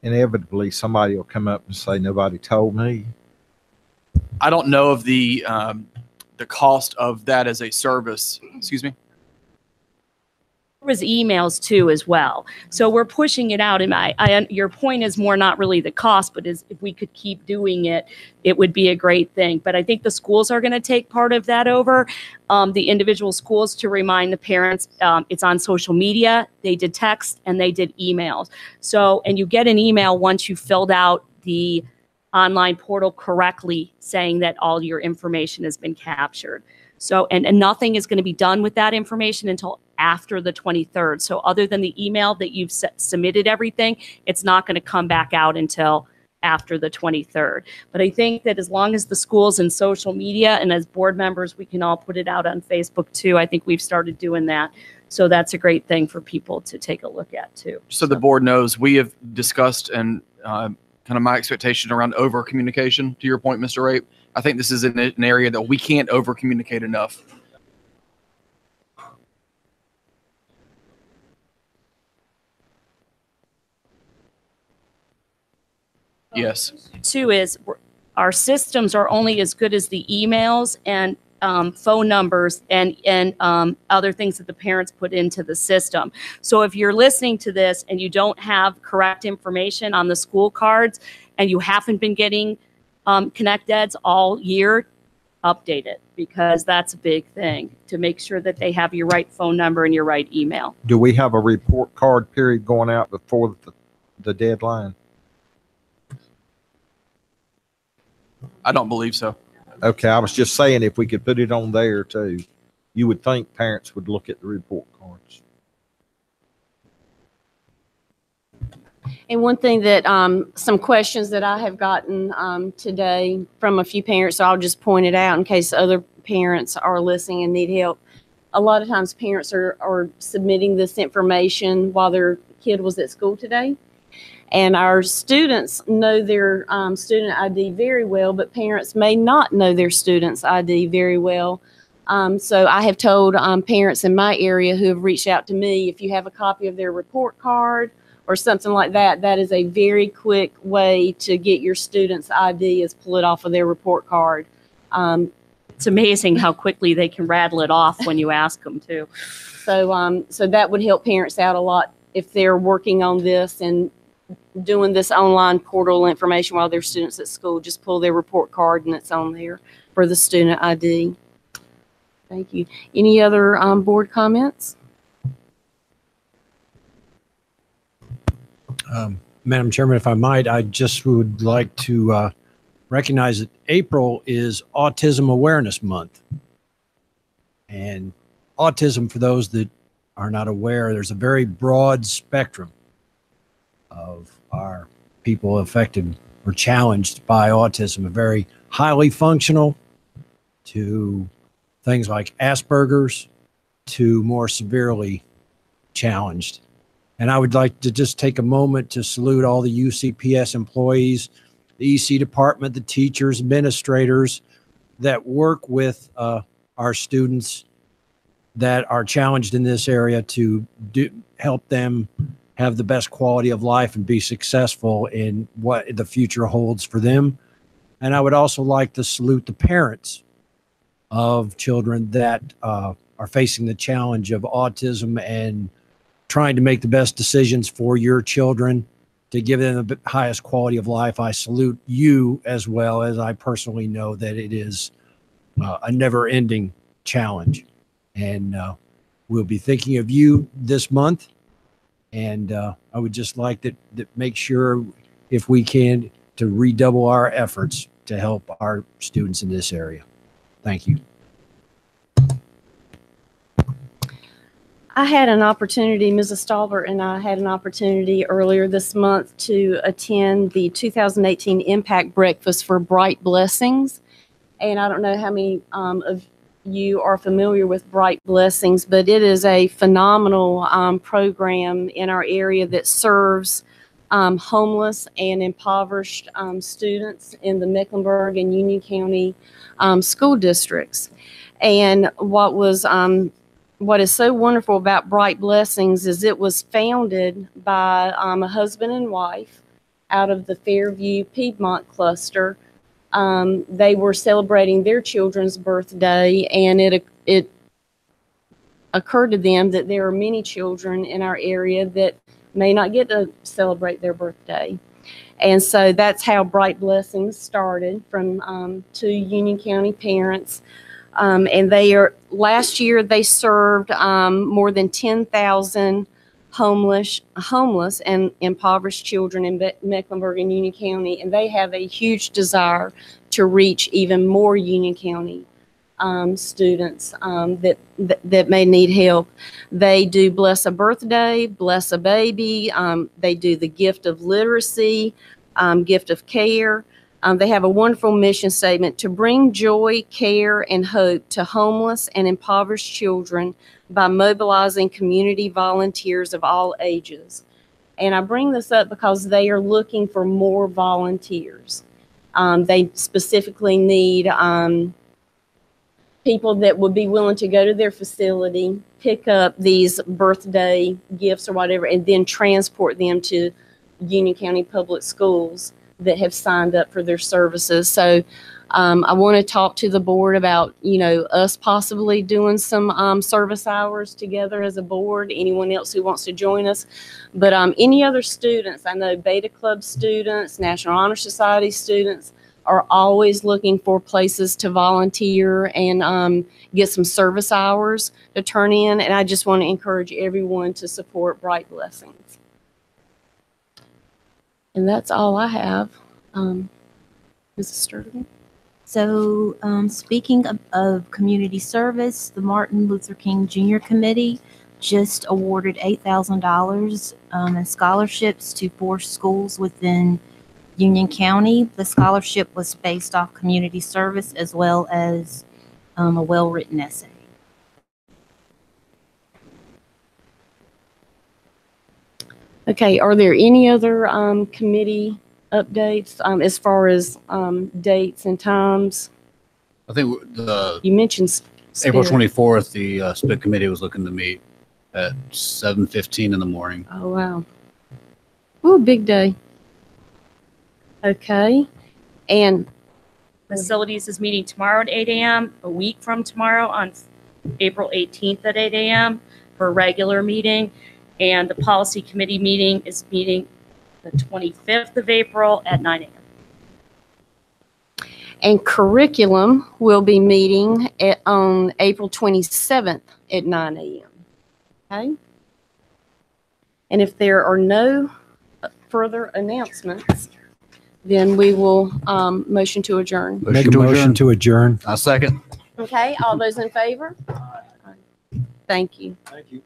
inevitably somebody will come up and say, nobody told me. I don't know of the cost of that as a service. Excuse me. there was emails too as well. So we're pushing it out. And your point is more not really the cost, but is if we could keep doing it, it would be a great thing. But I think the schools are going to take part of that over. The individual schools, to remind the parents, it's on social media. They did text and they did emails. So, and you get an email once you filled out the online portal correctly saying that all your information has been captured. So, and nothing is going to be done with that information until after the 23rd. So other than the email that you've submitted everything, it's not going to come back out until after the 23rd. But I think that as long as the schools and social media and as board members, we can all put it out on Facebook too. I think we've started doing that. So that's a great thing for people to take a look at too. So the board knows, we have discussed and kind of my expectation around over communication, to your point, Mr. Rape. I think this is an area that we can't over communicate enough. Yes. Two is our systems are only as good as the emails and phone numbers and other things that the parents put into the system. So if you're listening to this and you don't have correct information on the school cards and you haven't been getting Connect Eds all year, update it, because that's a big thing to make sure that they have your right phone number and your right email. Do we have a report card period going out before the deadline? I don't believe so. Okay, I was just saying if we could put it on there too, you would think parents would look at the report cards. And one thing that, some questions that I have gotten today from a few parents, so I'll just point it out in case other parents are listening and need help. A lot of times parents are submitting this information while their kid was at school today. And our students know their student ID very well, but parents may not know their student's ID very well. So I have told parents in my area who have reached out to me, if you have a copy of their report card or something like that, that is a very quick way to get your student's ID is pull it off of their report card. It's amazing how quickly they can rattle it off when you ask them to. So, so that would help parents out a lot if they're working on this and doing this online portal information while their students at school. Just pull their report card and it's on there for the student ID. Thank you. Any other board comments? Madam Chairman, if I might, I just would like to recognize that April is Autism Awareness Month. And autism, for those that are not aware, there's a very broad spectrum of our people affected or challenged by autism, a very highly functional to things like Asperger's to more severely challenged. And I would like to just take a moment to salute all the UCPS employees, the EC department, the teachers, administrators that work with our students that are challenged in this area to help them have the best quality of life and be successful in what the future holds for them. And I would also like to salute the parents of children that are facing the challenge of autism and trying to make the best decisions for your children to give them the highest quality of life. I salute you as well, as I personally know that it is a never-ending challenge. And we'll be thinking of you this month. And I would just like to make sure, if we can, to redouble our efforts to help our students in this area. Thank you. I had an opportunity, Mrs. Stalbert and I had an opportunity earlier this month to attend the 2018 Impact Breakfast for Bright Blessings. And I don't know how many of you are familiar with Bright Blessings, but it is a phenomenal program in our area that serves homeless and impoverished students in the Mecklenburg and Union County school districts. And what is so wonderful about Bright Blessings is it was founded by a husband and wife out of the Fairview Piedmont cluster. They were celebrating their children's birthday, and it occurred to them that there are many children in our area that may not get to celebrate their birthday. And so that's how Bright Blessings started, from two Union County parents. And last year they served more than 10,000 homeless and impoverished children in Mecklenburg and Union County, and they have a huge desire to reach even more Union County students that may need help. They do Bless a Birthday, Bless a Baby. They do the Gift of Literacy, Gift of Care. They have a wonderful mission statement: to bring joy, care, and hope to homeless and impoverished children by mobilizing community volunteers of all ages. And I bring this up because they are looking for more volunteers. They specifically need people that would be willing to go to their facility, pick up these birthday gifts or whatever, and then transport them to Union County Public Schools that have signed up for their services. So I want to talk to the board about, us possibly doing some service hours together as a board, anyone else who wants to join us. But any other students, I know Beta Club students, National Honor Society students are always looking for places to volunteer and get some service hours to turn in. And I just want to encourage everyone to support Bright Blessings. And that's all I have. Mrs. Sturtevant? So, speaking of community service, the Martin Luther King Jr. Committee just awarded $8,000 in scholarships to 4 schools within Union County. The scholarship was based off community service as well as a well-written essay. Okay, are there any other committee updates as far as dates and times? I think You mentioned April Spirit. 24th, the split committee was looking to meet at 7:15 in the morning. Oh, wow. Ooh, big day. Okay. And Facilities is meeting tomorrow at 8 a.m., a week from tomorrow on April 18th at 8 a.m. for a regular meeting. And the policy committee meeting is meeting the 25th of April at 9 a.m. and curriculum will be meeting on April 27th at 9 a.m. Okay? And if there are no further announcements, then we will motion to adjourn. Make a motion to adjourn. I second. Okay, all those in favor? Thank you. Thank you.